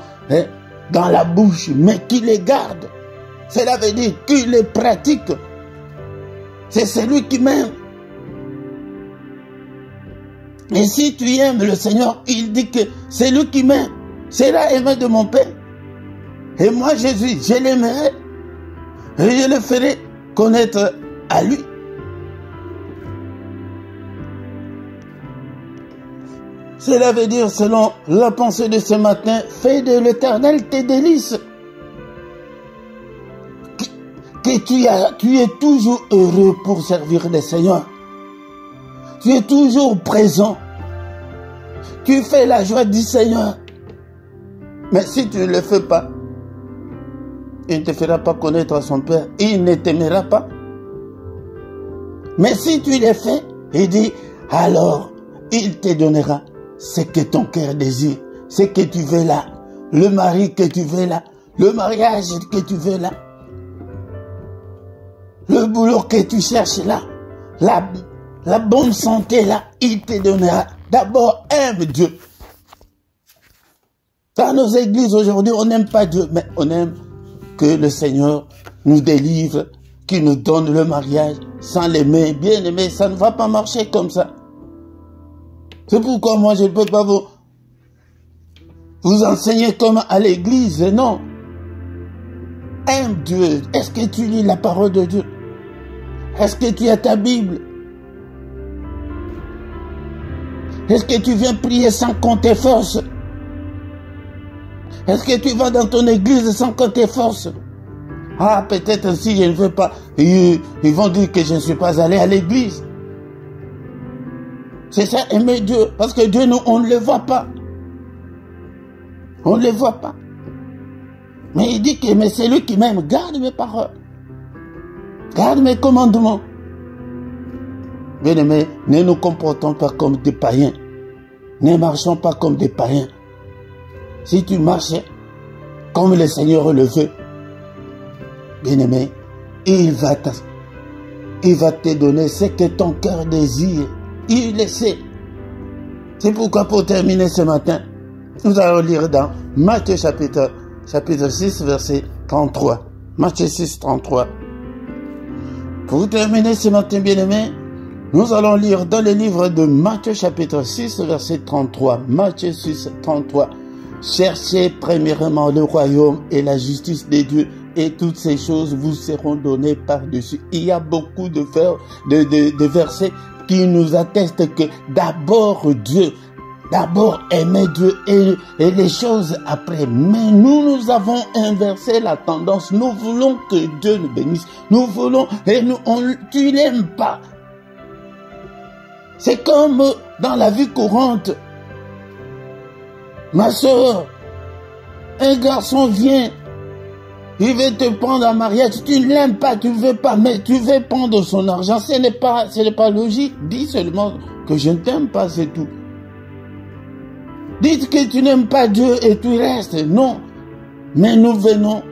dans la bouche, mais qui les garde. Cela veut dire qu'il les pratique. C'est celui qui m'aime. Et si tu aimes le Seigneur, il dit que c'est lui qui m'aime. C'est là aimé de mon Père. Et moi, Jésus, je l'aimerai. Et je le ferai connaître à lui. Cela veut dire, selon la pensée de ce matin, fais de l'Éternel tes délices. Que tu es toujours heureux pour servir le Seigneur. Tu es toujours présent. Tu fais la joie du Seigneur. Mais si tu ne le fais pas, il ne te fera pas connaître à son Père. Il ne t'aimera pas. Mais si tu le fais, il dit, alors il te donnera ce que ton cœur désire, ce que tu veux là, le mari que tu veux là, le mariage que tu veux là, le boulot que tu cherches là, la bonne santé là, il te donnera. D'abord, aime Dieu. Dans nos églises aujourd'hui, on n'aime pas Dieu, mais on aime que le Seigneur nous délivre, qu'il nous donne le mariage. Sans l'aimer, bien aimé, ça ne va pas marcher comme ça. C'est pourquoi moi je ne peux pas vous enseigner comme à l'église, non. Aime Dieu. Est-ce que tu lis la parole de Dieu? Est-ce que tu as ta Bible? Est-ce que tu viens prier sans compter force? Est-ce que tu vas dans ton église sans compter force? Ah, peut-être si je ne veux pas, ils vont dire que je ne suis pas allé à l'église. C'est ça, aimer Dieu. Parce que Dieu, nous, on ne le voit pas. On ne le voit pas. Mais il dit que mais c'est lui qui m'aime. Garde mes paroles. Garde mes commandements. Bien aimés, ne nous comportons pas comme des païens. Ne marchons pas comme des païens. Si tu marches comme le Seigneur le veut, bien aimé, il va te donner ce que ton cœur désire. Il le sait. C'est pourquoi pour terminer ce matin, nous allons lire dans Matthieu chapitre 6, verset 33. Matthieu 6, 33. Pour terminer ce matin, bien-aimés, nous allons lire dans le livre de Matthieu chapitre 6, verset 33. Matthieu 6, 33. Cherchez premièrement le royaume et la justice de Dieu, et toutes ces choses vous seront données par-dessus. Il y a beaucoup de versets qui nous attestent que d'abord Dieu, D'abord aimer Dieu et les choses après. Mais nous avons inversé la tendance. Nous voulons que Dieu nous bénisse. Nous voulons, et tu l'aimes pas. C'est comme dans la vie courante. Ma soeur, un garçon vient, il veut te prendre en mariage, tu ne l'aimes pas, tu ne veux pas, mais tu veux prendre son argent, ce n'est pas logique. Dis seulement que je ne t'aime pas, c'est tout. Dites que tu n'aimes pas Dieu et tu restes. Non. Mais nous venons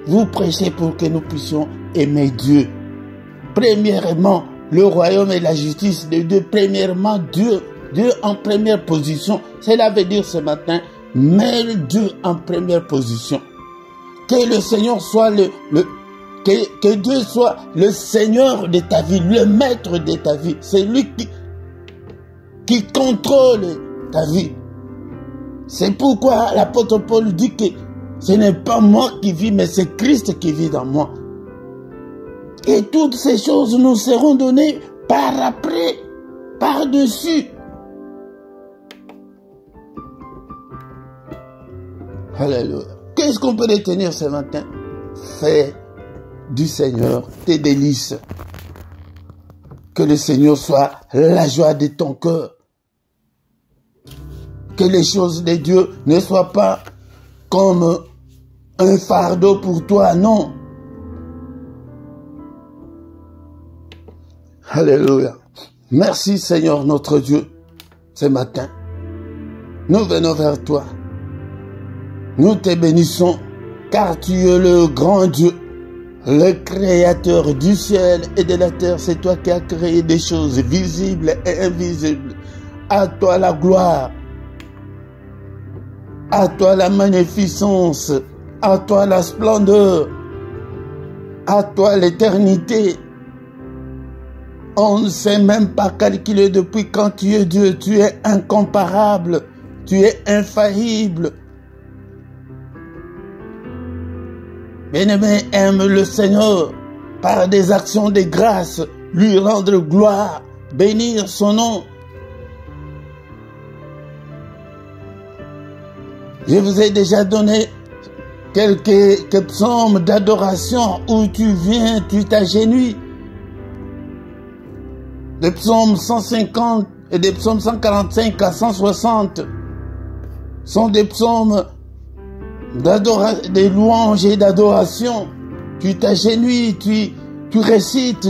vous prêcher pour que nous puissions aimer Dieu. Premièrement, le royaume et la justice de Dieu. Premièrement, Dieu en première position. Cela veut dire ce matin, mets Dieu en première position. Que le Seigneur soit que Dieu soit le Seigneur de ta vie, le maître de ta vie. C'est lui qui contrôle ta vie. C'est pourquoi l'apôtre Paul dit que ce n'est pas moi qui vis, mais c'est Christ qui vit dans moi. Et toutes ces choses nous seront données par après, par-dessus. Alléluia. Qu'est-ce qu'on peut retenir ce matin? Fais du Seigneur tes délices. Que le Seigneur soit la joie de ton cœur. Que les choses de Dieu ne soient pas comme un fardeau pour toi, non. Alléluia. Merci Seigneur notre Dieu, ce matin. Nous venons vers toi. Nous te bénissons, car tu es le grand Dieu, le créateur du ciel et de la terre. C'est toi qui as créé des choses visibles et invisibles. À toi la gloire. À toi la magnificence, à toi la splendeur, à toi l'éternité. On ne sait même pas calculer depuis quand tu es Dieu. Tu es incomparable, tu es infaillible. Bien-aimé, aime le Seigneur par des actions de grâce, lui rendre gloire, bénir son nom. Je vous ai déjà donné quelques psaumes d'adoration où tu viens, tu t'agenouilles. Des psaumes 150 et des psaumes 145 à 160 sont des psaumes des louanges et d'adoration. Tu t'agenouilles, tu récites,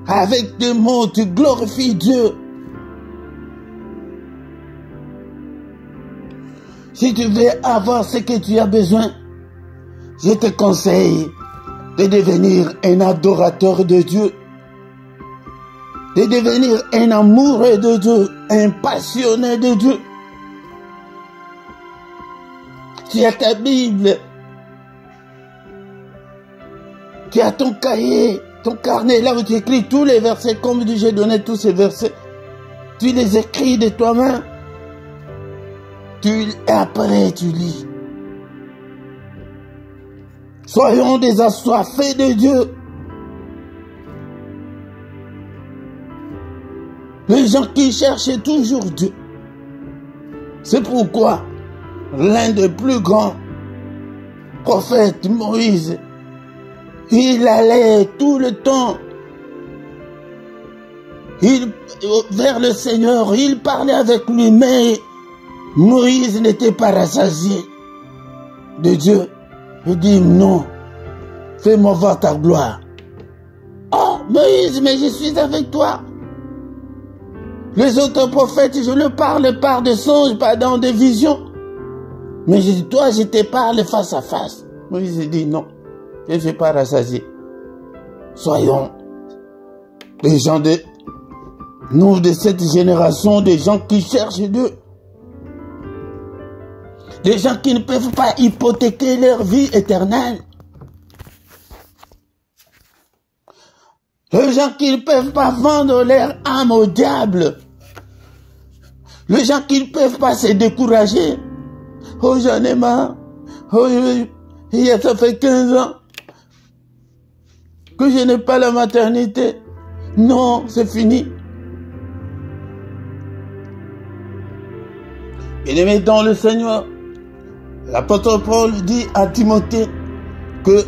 avec des mots, tu glorifies Dieu. Si tu veux avoir ce que tu as besoin, je te conseille de devenir un adorateur de Dieu, de devenir un amoureux de Dieu, un passionné de Dieu. Tu as ta Bible, tu as ton cahier, ton carnet, là où tu écris tous les versets, comme j'ai donné tous ces versets, tu les écris de toi-même. Et après tu lis. Soyons des assoiffés de Dieu. Les gens qui cherchent toujours Dieu. C'est pourquoi l'un des plus grands prophètes, Moïse, il allait tout le temps vers le Seigneur, il parlait avec lui, mais Moïse n'était pas rassasié de Dieu. Il dit non, fais-moi voir ta gloire. Oh Moïse, mais je suis avec toi. Les autres prophètes, je leur parle par des songes, pas dans des visions. Mais toi, je te parle face à face. Moïse dit non, je ne suis pas rassasié. Soyons les gens nous de cette génération, des gens qui cherchent Dieu. Des gens qui ne peuvent pas hypothéquer leur vie éternelle. Les gens qui ne peuvent pas vendre leur âme au diable. Les gens qui ne peuvent pas se décourager. Oh, j'en ai marre. Oh, ça fait 15 ans que je n'ai pas la maternité. Non, c'est fini. Bien-aimé dans le Seigneur, l'apôtre Paul dit à Timothée que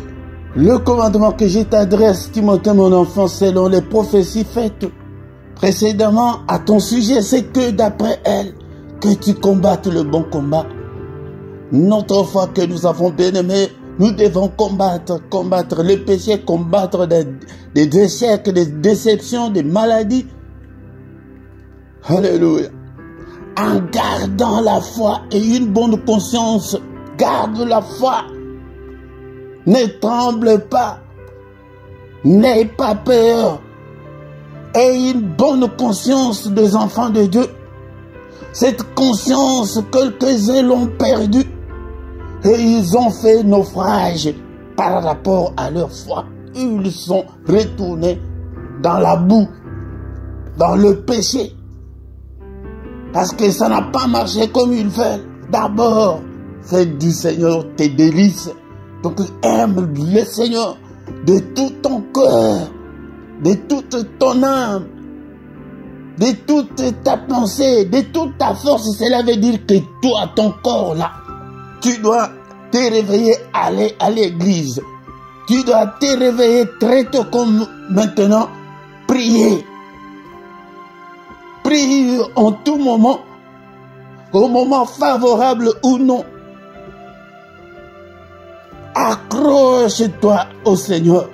le commandement que je t'adresse, Timothée mon enfant, selon les prophéties faites précédemment à ton sujet, c'est que d'après elles, que tu combattes le bon combat. Notre foi que nous avons bien aimé, nous devons combattre le péché, combattre des échecs, des déceptions, des maladies. Alléluia. En gardant la foi et une bonne conscience, garde la foi. Ne tremble pas. N'aie pas peur. Aie une bonne conscience des enfants de Dieu. Cette conscience, quelques-uns l'ont perdue. Et ils ont fait naufrage par rapport à leur foi. Ils sont retournés dans la boue, dans le péché. Parce que ça n'a pas marché comme ils veulent. D'abord, fais du Seigneur tes délices. Donc aime le Seigneur de tout ton cœur, de toute ton âme, de toute ta pensée, de toute ta force. Cela veut dire que toi, ton corps là, tu dois te réveiller, aller à l'église. Tu dois te réveiller très tôt comme maintenant, prier. Prie en tout moment, au moment favorable ou non. Accroche-toi au Seigneur.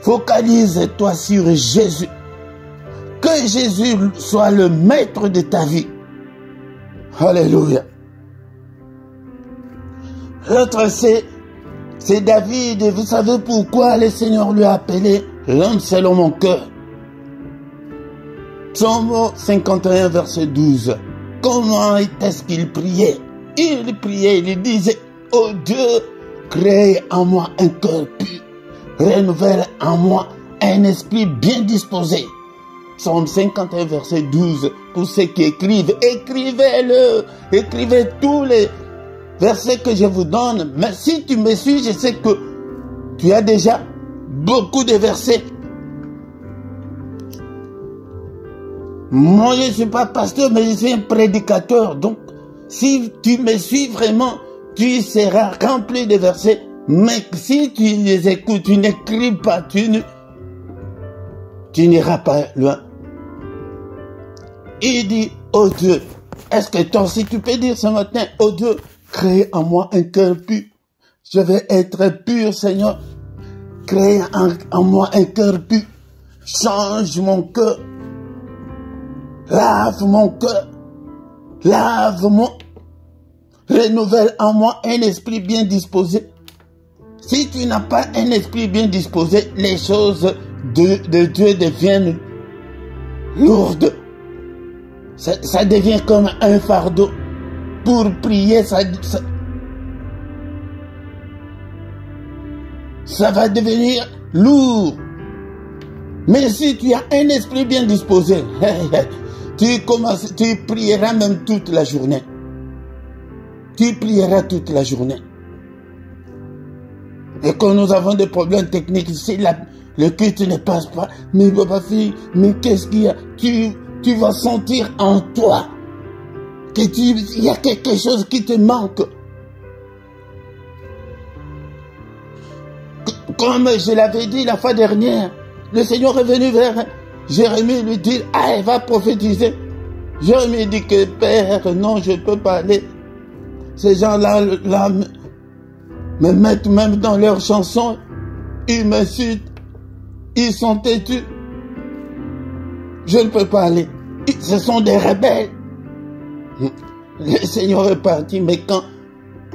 Focalise-toi sur Jésus. Que Jésus soit le maître de ta vie. Alléluia. L'autre, c'est David. Et vous savez pourquoi le Seigneur lui a appelé l'homme selon mon cœur. Psaume 51, verset 12. Comment est-ce qu'il priait? Il priait, il disait, oh Dieu, crée en moi un cœur pur, renouvelle en moi un esprit bien disposé. Psaume 51, verset 12. Pour ceux qui écrivent, écrivez-le, écrivez tous les versets que je vous donne. Mais si tu me suis, je sais que tu as déjà beaucoup de versets. Moi, je ne suis pas pasteur, mais je suis un prédicateur. Donc, si tu me suis vraiment, tu seras rempli de versets. Mais si tu les écoutes, tu n'écris pas, tu n'iras pas loin. Il dit, oh Dieu, est-ce que toi aussi tu peux dire ce matin, oh Dieu, crée en moi un cœur pur. Je vais être pur, Seigneur. Crée en moi un cœur pur. Change mon cœur. Lave mon cœur. Lave-moi. Renouvelle en moi un esprit bien disposé. Si tu n'as pas un esprit bien disposé, les choses de Dieu deviennent lourdes. Ça devient comme un fardeau. Pour prier, ça va devenir lourd. Mais si tu as un esprit bien disposé, tu prieras même toute la journée. Tu prieras toute la journée. Et quand nous avons des problèmes techniques, si le culte ne passe pas, mais papa fille, mais qu'est-ce qu'il y a? Tu vas sentir en toi qu'il y a quelque chose qui te manque. Comme je l'avais dit la fois dernière, le Seigneur est venu vers Jérémie lui dire, ah, va prophétiser. Jérémie dit que, Père, non, je ne peux pas aller. Ces gens-là me mettent même dans leurs chansons, ils m'insultent, ils sont têtus. Je ne peux pas aller. Ce sont des rebelles. Le Seigneur est parti, mais quand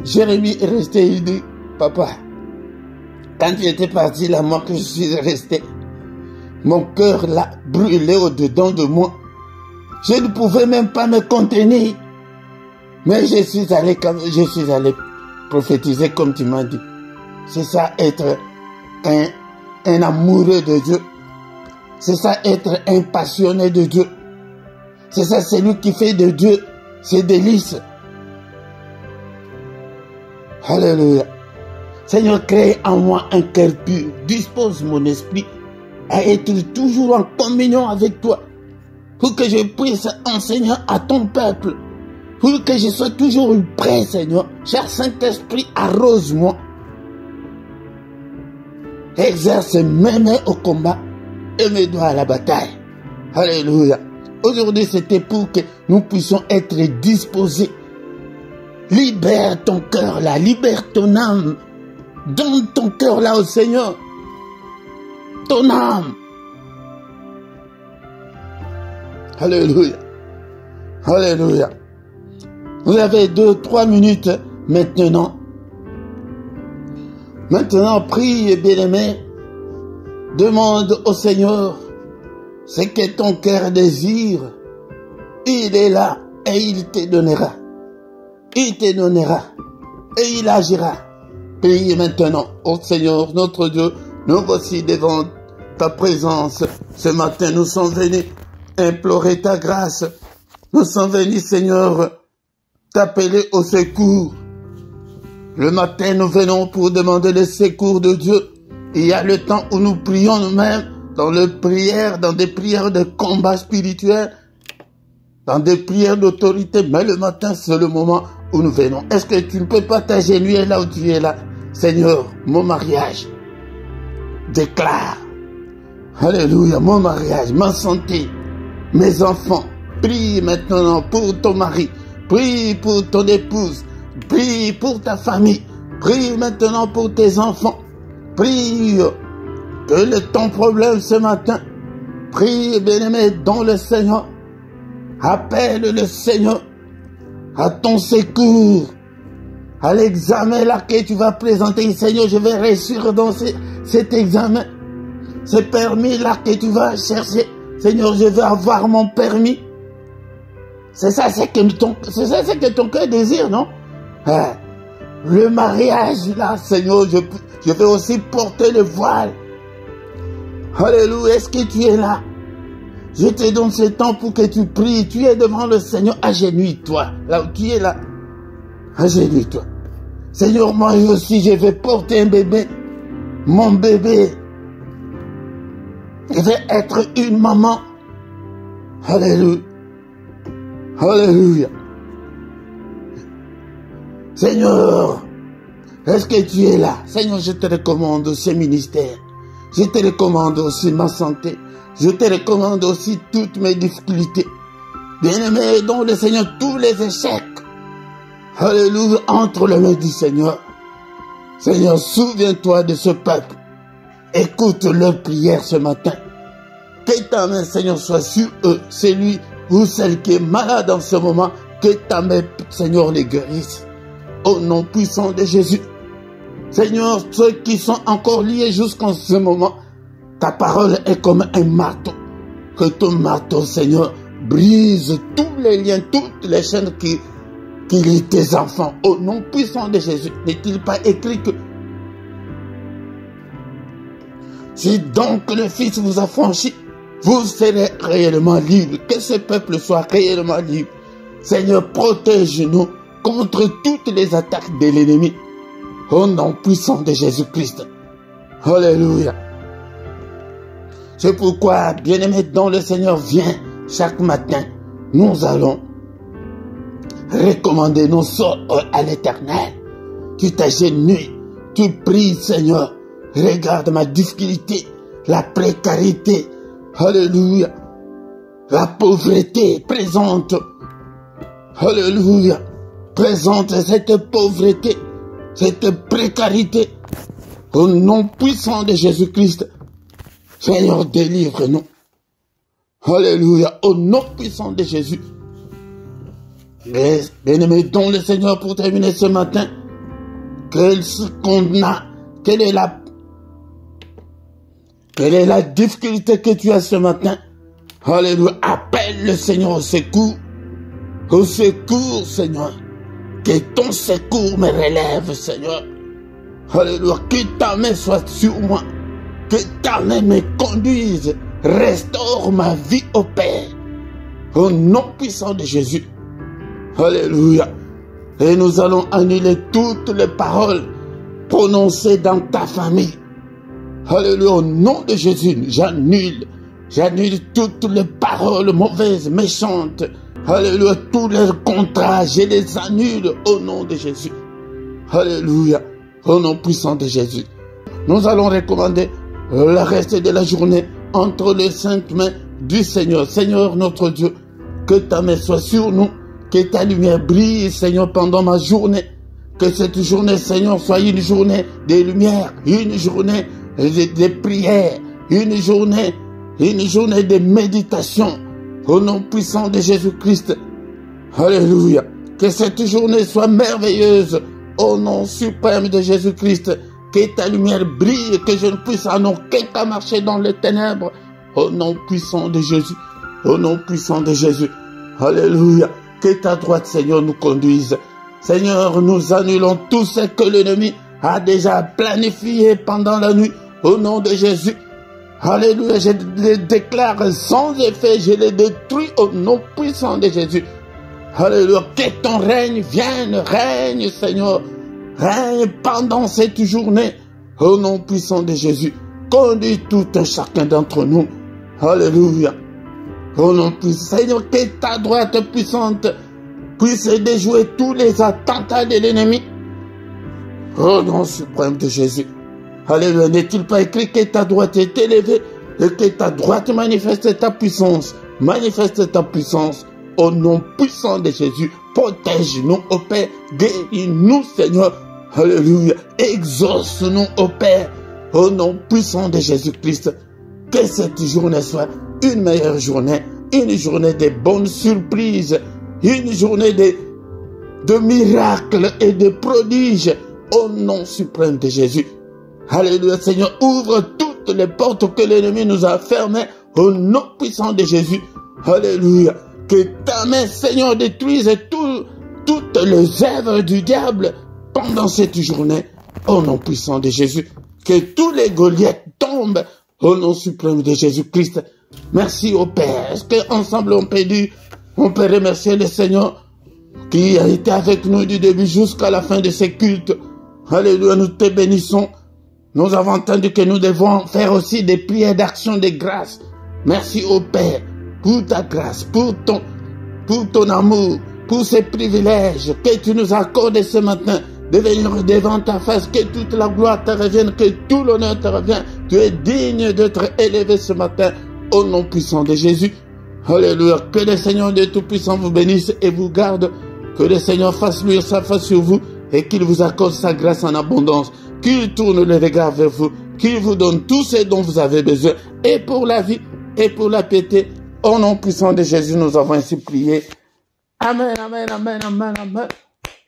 Jérémie est resté, il dit, papa, quand tu étais parti là, moi que je suis resté, mon cœur l'a brûlé au-dedans de moi. Je ne pouvais même pas me contenir. Mais je suis allé prophétiser comme tu m'as dit. C'est ça être un amoureux de Dieu. C'est ça être un passionné de Dieu. C'est ça celui qui fait de Dieu ses délices. Alléluia. Seigneur, crée en moi un cœur pur. Dispose mon esprit à être toujours en communion avec toi. Pour que je puisse enseigner à ton peuple pour que je sois toujours prêt, Seigneur. Cher Saint-Esprit, arrose-moi. Exerce mes mains au combat et mes doigts à la bataille. Alléluia. Aujourd'hui, c'était pour que nous puissions être disposés. Libère ton cœur là, libère ton âme. Donne ton cœur là au Seigneur. Ton âme. Alléluia. Alléluia. Vous avez 2-3 minutes maintenant. Maintenant, prie, bien-aimé. Demande au Seigneur ce que ton cœur désire. Il est là et il te donnera. Il te donnera et il agira. Prie maintenant au Seigneur notre Dieu. Nous voici devant ta présence. Ce matin, nous sommes venus implorer ta grâce. Nous sommes venus, Seigneur, t'appeler au secours. Le matin, nous venons pour demander le secours de Dieu. Il y a le temps où nous prions nous-mêmes dans des prières de combat spirituel, dans des prières d'autorité. Mais le matin, c'est le moment où nous venons. Est-ce que tu ne peux pas t'agenouiller là où tu es là? Seigneur, mon mariage, déclare. Alléluia, mon mariage, ma santé, mes enfants. Prie maintenant pour ton mari. Prie pour ton épouse. Prie pour ta famille. Prie maintenant pour tes enfants. Prie que ton problème ce matin. Prie, bien-aimé, dans le Seigneur. Appelle le Seigneur à ton secours. À l'examen là que tu vas présenter. Seigneur, je vais réussir dans cet examen. Ce permis là que tu vas chercher. Seigneur, je vais avoir mon permis. C'est ça, c'est que ton cœur désire, non? Le mariage, là, Seigneur, je vais aussi porter le voile. Alléluia, est-ce que tu es là? Je te donne ce temps pour que tu pries. Tu es devant le Seigneur, agenouille-toi. Là où tu es là, agenouille-toi. Seigneur, moi aussi, je vais porter un bébé. Mon bébé, je vais être une maman. Alléluia. Alléluia. Seigneur, est-ce que tu es là? Seigneur, je te recommande ce ministère. Je te recommande aussi ma santé. Je te recommande aussi toutes mes difficultés. Bien-aimé, dans le Seigneur, tous les échecs. Alléluia, entre les mains du Seigneur. Seigneur, souviens-toi de ce peuple. Écoute leur prière ce matin. Que ta main, Seigneur, soit sur eux. C'est lui ou celle qui est malade en ce moment, que ta main, Seigneur, les guérisse. Au nom puissant de Jésus. Seigneur, ceux qui sont encore liés jusqu'en ce moment, ta parole est comme un marteau. Que ton marteau, Seigneur, brise tous les liens, toutes les chaînes qui lient tes enfants. Au nom puissant de Jésus. N'est-il pas écrit que si donc le Fils vous a franchi, vous serez réellement libre. Que ce peuple soit réellement libre. Seigneur, protège-nous contre toutes les attaques de l'ennemi. Au nom puissant de Jésus-Christ. Alléluia. C'est pourquoi, bien-aimé dans le Seigneur, viens chaque matin. Nous allons recommander nos sorts à l'Éternel. Tu t'agenouilles, tu pries, Seigneur. Regarde ma difficulté, la précarité. Alléluia. La pauvreté présente. Alléluia. Présente cette pauvreté, cette précarité. Au nom puissant de Jésus-Christ. Seigneur, délivre-nous. Alléluia. Au nom puissant de Jésus. Bien-aimé dans le Seigneur, pour terminer ce matin, quelle est la difficulté que tu as ce matin? Alléluia. Appelle le Seigneur au secours. Au secours, Seigneur. Que ton secours me relève, Seigneur. Alléluia. Que ta main soit sur moi. Que ta main me conduise. Restaure ma vie au Père. Au nom puissant de Jésus. Alléluia. Et nous allons annuler toutes les paroles prononcées dans ta famille. Alléluia. Au nom de Jésus, j'annule toutes les paroles mauvaises, méchantes, Alléluia, tous les contrats, je les annule au nom de Jésus. Alléluia, au nom puissant de Jésus. Nous allons recommander le reste de la journée entre les saintes mains du Seigneur. Seigneur notre Dieu, que ta main soit sur nous, que ta lumière brille, Seigneur, pendant ma journée. Que cette journée, Seigneur, soit une journée de lumière, une journée de prière, une journée de méditation. Au nom puissant de Jésus-Christ. Alléluia. Que cette journée soit merveilleuse. Au nom suprême de Jésus-Christ. Que ta lumière brille, que je ne puisse en aucun cas marcher dans les ténèbres. Au nom puissant de Jésus. Au nom puissant de Jésus. Alléluia. Que ta droite, Seigneur, nous conduise. Seigneur, nous annulons tout ce que l'ennemi a déjà planifié pendant la nuit. Au nom de Jésus. Alléluia, je les déclare sans effet, je les détruis au nom puissant de Jésus. Alléluia, que ton règne vienne, règne Seigneur, règne pendant cette journée, au nom puissant de Jésus. Conduis tout un chacun d'entre nous. Alléluia. Au nom puissant, Seigneur, que ta droite puissante puisse déjouer tous les attentats de l'ennemi. Au nom suprême de Jésus. Alléluia, n'est-il pas écrit que ta droite est élevée et que ta droite manifeste ta puissance. Manifeste ta puissance au nom puissant de Jésus. Protège-nous, ô Père. Guéris-nous, Seigneur. Alléluia. Exauce-nous, ô Père. Au nom puissant de Jésus-Christ. Que cette journée soit une meilleure journée. Une journée de bonnes surprises. Une journée de miracles et de prodiges. Au nom suprême de Jésus. Alléluia, Seigneur, ouvre toutes les portes que l'ennemi nous a fermées au nom puissant de Jésus. Alléluia. Que ta main, Seigneur, détruise toutes les œuvres du diable pendant cette journée au nom puissant de Jésus. Que tous les Goliaths tombent au nom suprême de Jésus-Christ. Merci au Père. Est-ce qu'ensemble on peut remercier le Seigneur qui a été avec nous du début jusqu'à la fin de ces cultes. Alléluia, nous te bénissons. Nous avons entendu que nous devons faire aussi des prières d'action de grâce. Merci au Père pour ta grâce, pour ton amour, pour ces privilèges que tu nous accordes ce matin de venir devant ta face, que toute la gloire te revienne, que tout l'honneur te revienne. Tu es digne d'être élevé ce matin au nom puissant de Jésus. Alléluia. Que le Seigneur de Tout-Puissant vous bénisse et vous garde. Que le Seigneur fasse luire sa face sur vous et qu'il vous accorde sa grâce en abondance. Qu'il tourne le regard vers vous, qu'il vous donne tout ce dont vous avez besoin, et pour la vie, et pour la piété. Au nom puissant de Jésus, nous avons ainsi prié. Amen, amen, amen, amen, amen.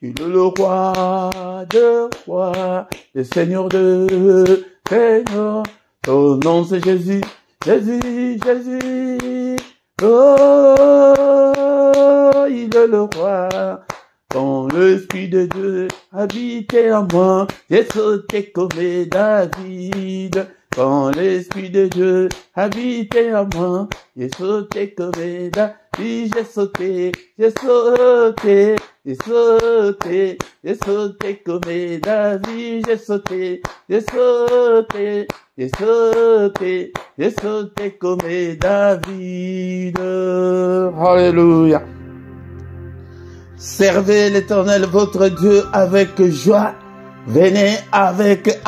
Il est le roi de rois, le Seigneur de Seigneur. Son nom c'est Jésus, Jésus, Jésus. Oh, il est le roi. Quand l'Esprit de Dieu habitait en moi, j'ai sauté comme David. Quand l'Esprit de Dieu habitait en moi, j'ai sauté comme David. J'ai sauté, j'ai sauté, j'ai sauté, j'ai sauté comme David. J'ai sauté, j'ai sauté, j'ai sauté, j'ai sauté comme David. Alléluia. Servez l'Éternel votre Dieu avec joie. Venez avec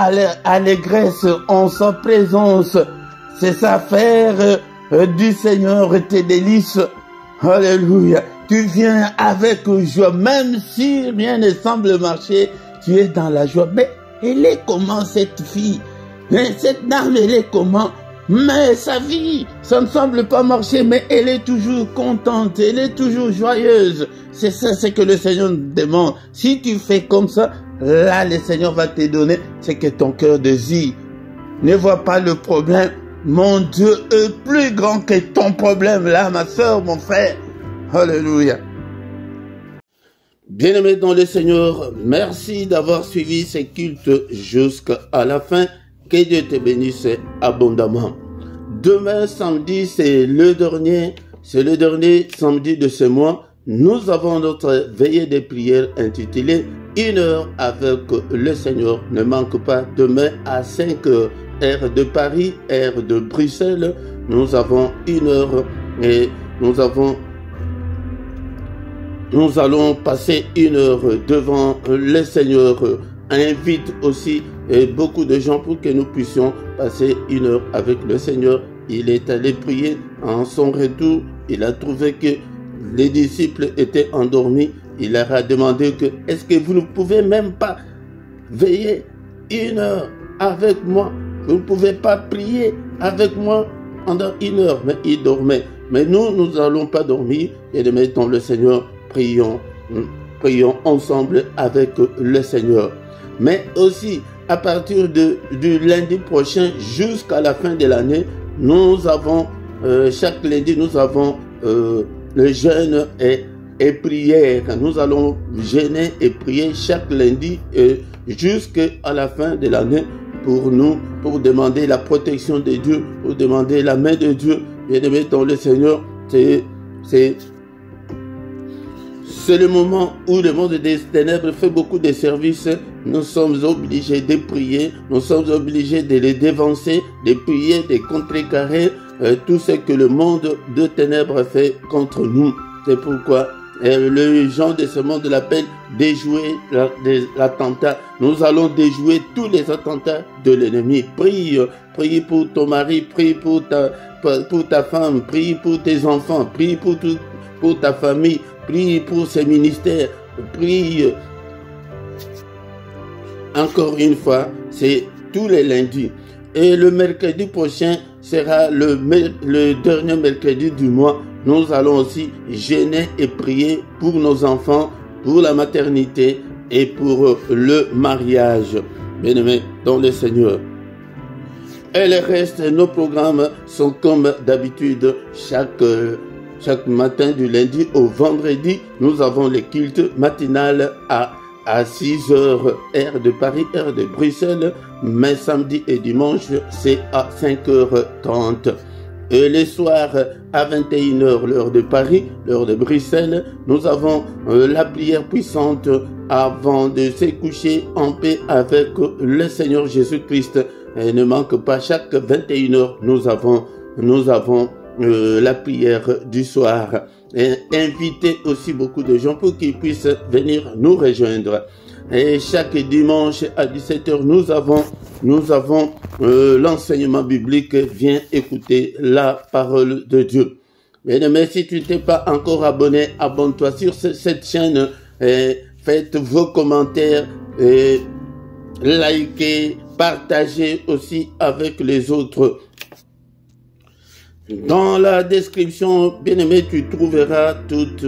allégresse en sa présence. C'est sa faire du Seigneur tes délices. Alléluia. Tu viens avec joie, même si rien ne semble marcher, tu es dans la joie. Mais elle est comment cette fille? Mais cette dame, elle est comment? Mais sa vie, ça ne semble pas marcher, mais elle est toujours contente, elle est toujours joyeuse. C'est ça, c'est que le Seigneur nous demande. Si tu fais comme ça, là, le Seigneur va te donner ce que ton cœur désire. Ne vois pas le problème. Mon Dieu est plus grand que ton problème, là, ma soeur, mon frère. Alléluia. Bien-aimés dans le Seigneur, merci d'avoir suivi ces cultes jusqu'à la fin. Que Dieu te bénisse abondamment. Demain, samedi, c'est le dernier samedi de ce mois. Nous avons notre veillée de prière intitulée 1 heure avec le Seigneur. Ne manque pas demain à 5 heures, heure de Paris, heure de Bruxelles. Nous avons 1 heure et nous avons nous allons passer 1 heure devant le Seigneur. Invite aussi beaucoup de gens pour que nous puissions passer 1 heure avec le Seigneur. Il est allé prier. En son retour, il a trouvé que les disciples étaient endormis. Il leur a demandé que, est-ce que vous ne pouvez même pas veiller 1 heure avec moi? Vous ne pouvez pas prier avec moi pendant 1 heure? Mais ils dormaient. Mais nous n'allons pas dormir. Et de mettons le Seigneur, prions ensemble avec le Seigneur. Mais aussi, à partir du lundi prochain jusqu'à la fin de l'année, nous avons, chaque lundi, nous avons le jeûne et prière. Nous allons jeûner et prier chaque lundi jusqu'à la fin de l'année pour demander la protection de Dieu, pour demander la main de Dieu. Bien-aimé dans le Seigneur, c'est le moment où le monde des ténèbres fait beaucoup de services. Nous sommes obligés de prier, nous sommes obligés de les dévancer, de prier, de contrecarrer tout ce que le monde de ténèbres fait contre nous. C'est pourquoi les gens de ce monde l'appellent déjouer l'attentat. Nous allons déjouer tous les attentats de l'ennemi. Prie pour ton mari, prie pour ta femme, prie pour tes enfants, prie pour ta famille, prie pour ces ministères, prie. Encore une fois, c'est tous les lundis. Et le mercredi prochain sera le dernier mercredi du mois. Nous allons aussi jeûner et prier pour nos enfants, pour la maternité et pour le mariage. Bien-aimés dans le Seigneur. Et le reste, nos programmes sont comme d'habitude. Chaque matin du lundi au vendredi, nous avons les cultes matinales à 6 heures, heure de Paris, heure de Bruxelles. Mais samedi et dimanche, c'est à 5h30. Et les soirs à 21h, l'heure de Paris, l'heure de Bruxelles, nous avons la prière puissante avant de se coucher en paix avec le Seigneur Jésus-Christ. Et ne manque pas, chaque 21h, nous avons la prière du soir. Et invitez aussi beaucoup de gens pour qu'ils puissent venir nous rejoindre. Et chaque dimanche à 17h, nous avons l'enseignement biblique. Viens écouter la parole de Dieu. Mais si tu n'es pas encore abonné, abonne-toi sur cette chaîne. Faites vos commentaires. Likez, partagez aussi avec les autres. Dans la description, bien-aimé, tu trouveras toutes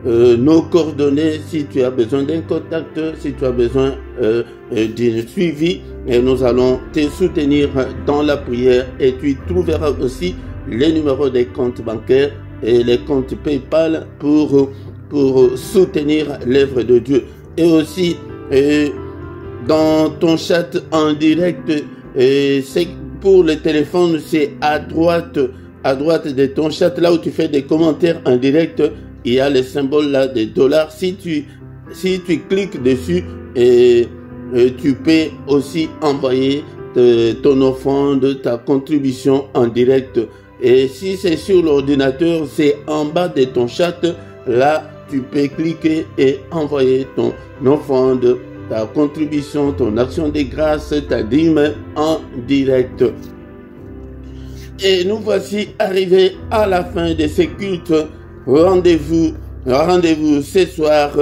nos coordonnées si tu as besoin d'un contact, si tu as besoin d'un suivi. Et nous allons te soutenir dans la prière. Et tu trouveras aussi les numéros des comptes bancaires et les comptes PayPal pour soutenir l'œuvre de Dieu. Et aussi, dans ton chat en direct, c'est pour le téléphone, c'est à droite de ton chat, là où tu fais des commentaires en direct, il y a le symbole là des $. Si tu cliques dessus, tu peux aussi envoyer ton offrande, ta contribution en direct. Et si c'est sur l'ordinateur, c'est en bas de ton chat, là tu peux cliquer et envoyer ton offrande, ta contribution, ton action de grâce, ta dîme en direct. Et nous voici arrivés à la fin de ce culte. Rendez-vous ce soir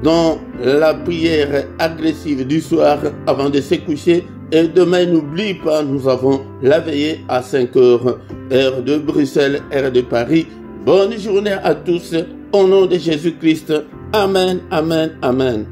dans la prière agressive du soir avant de se coucher. Et demain, n'oublie pas, nous avons la veillée à 5h, heure de Bruxelles, heure de Paris. Bonne journée à tous, au nom de Jésus-Christ. Amen, amen, amen.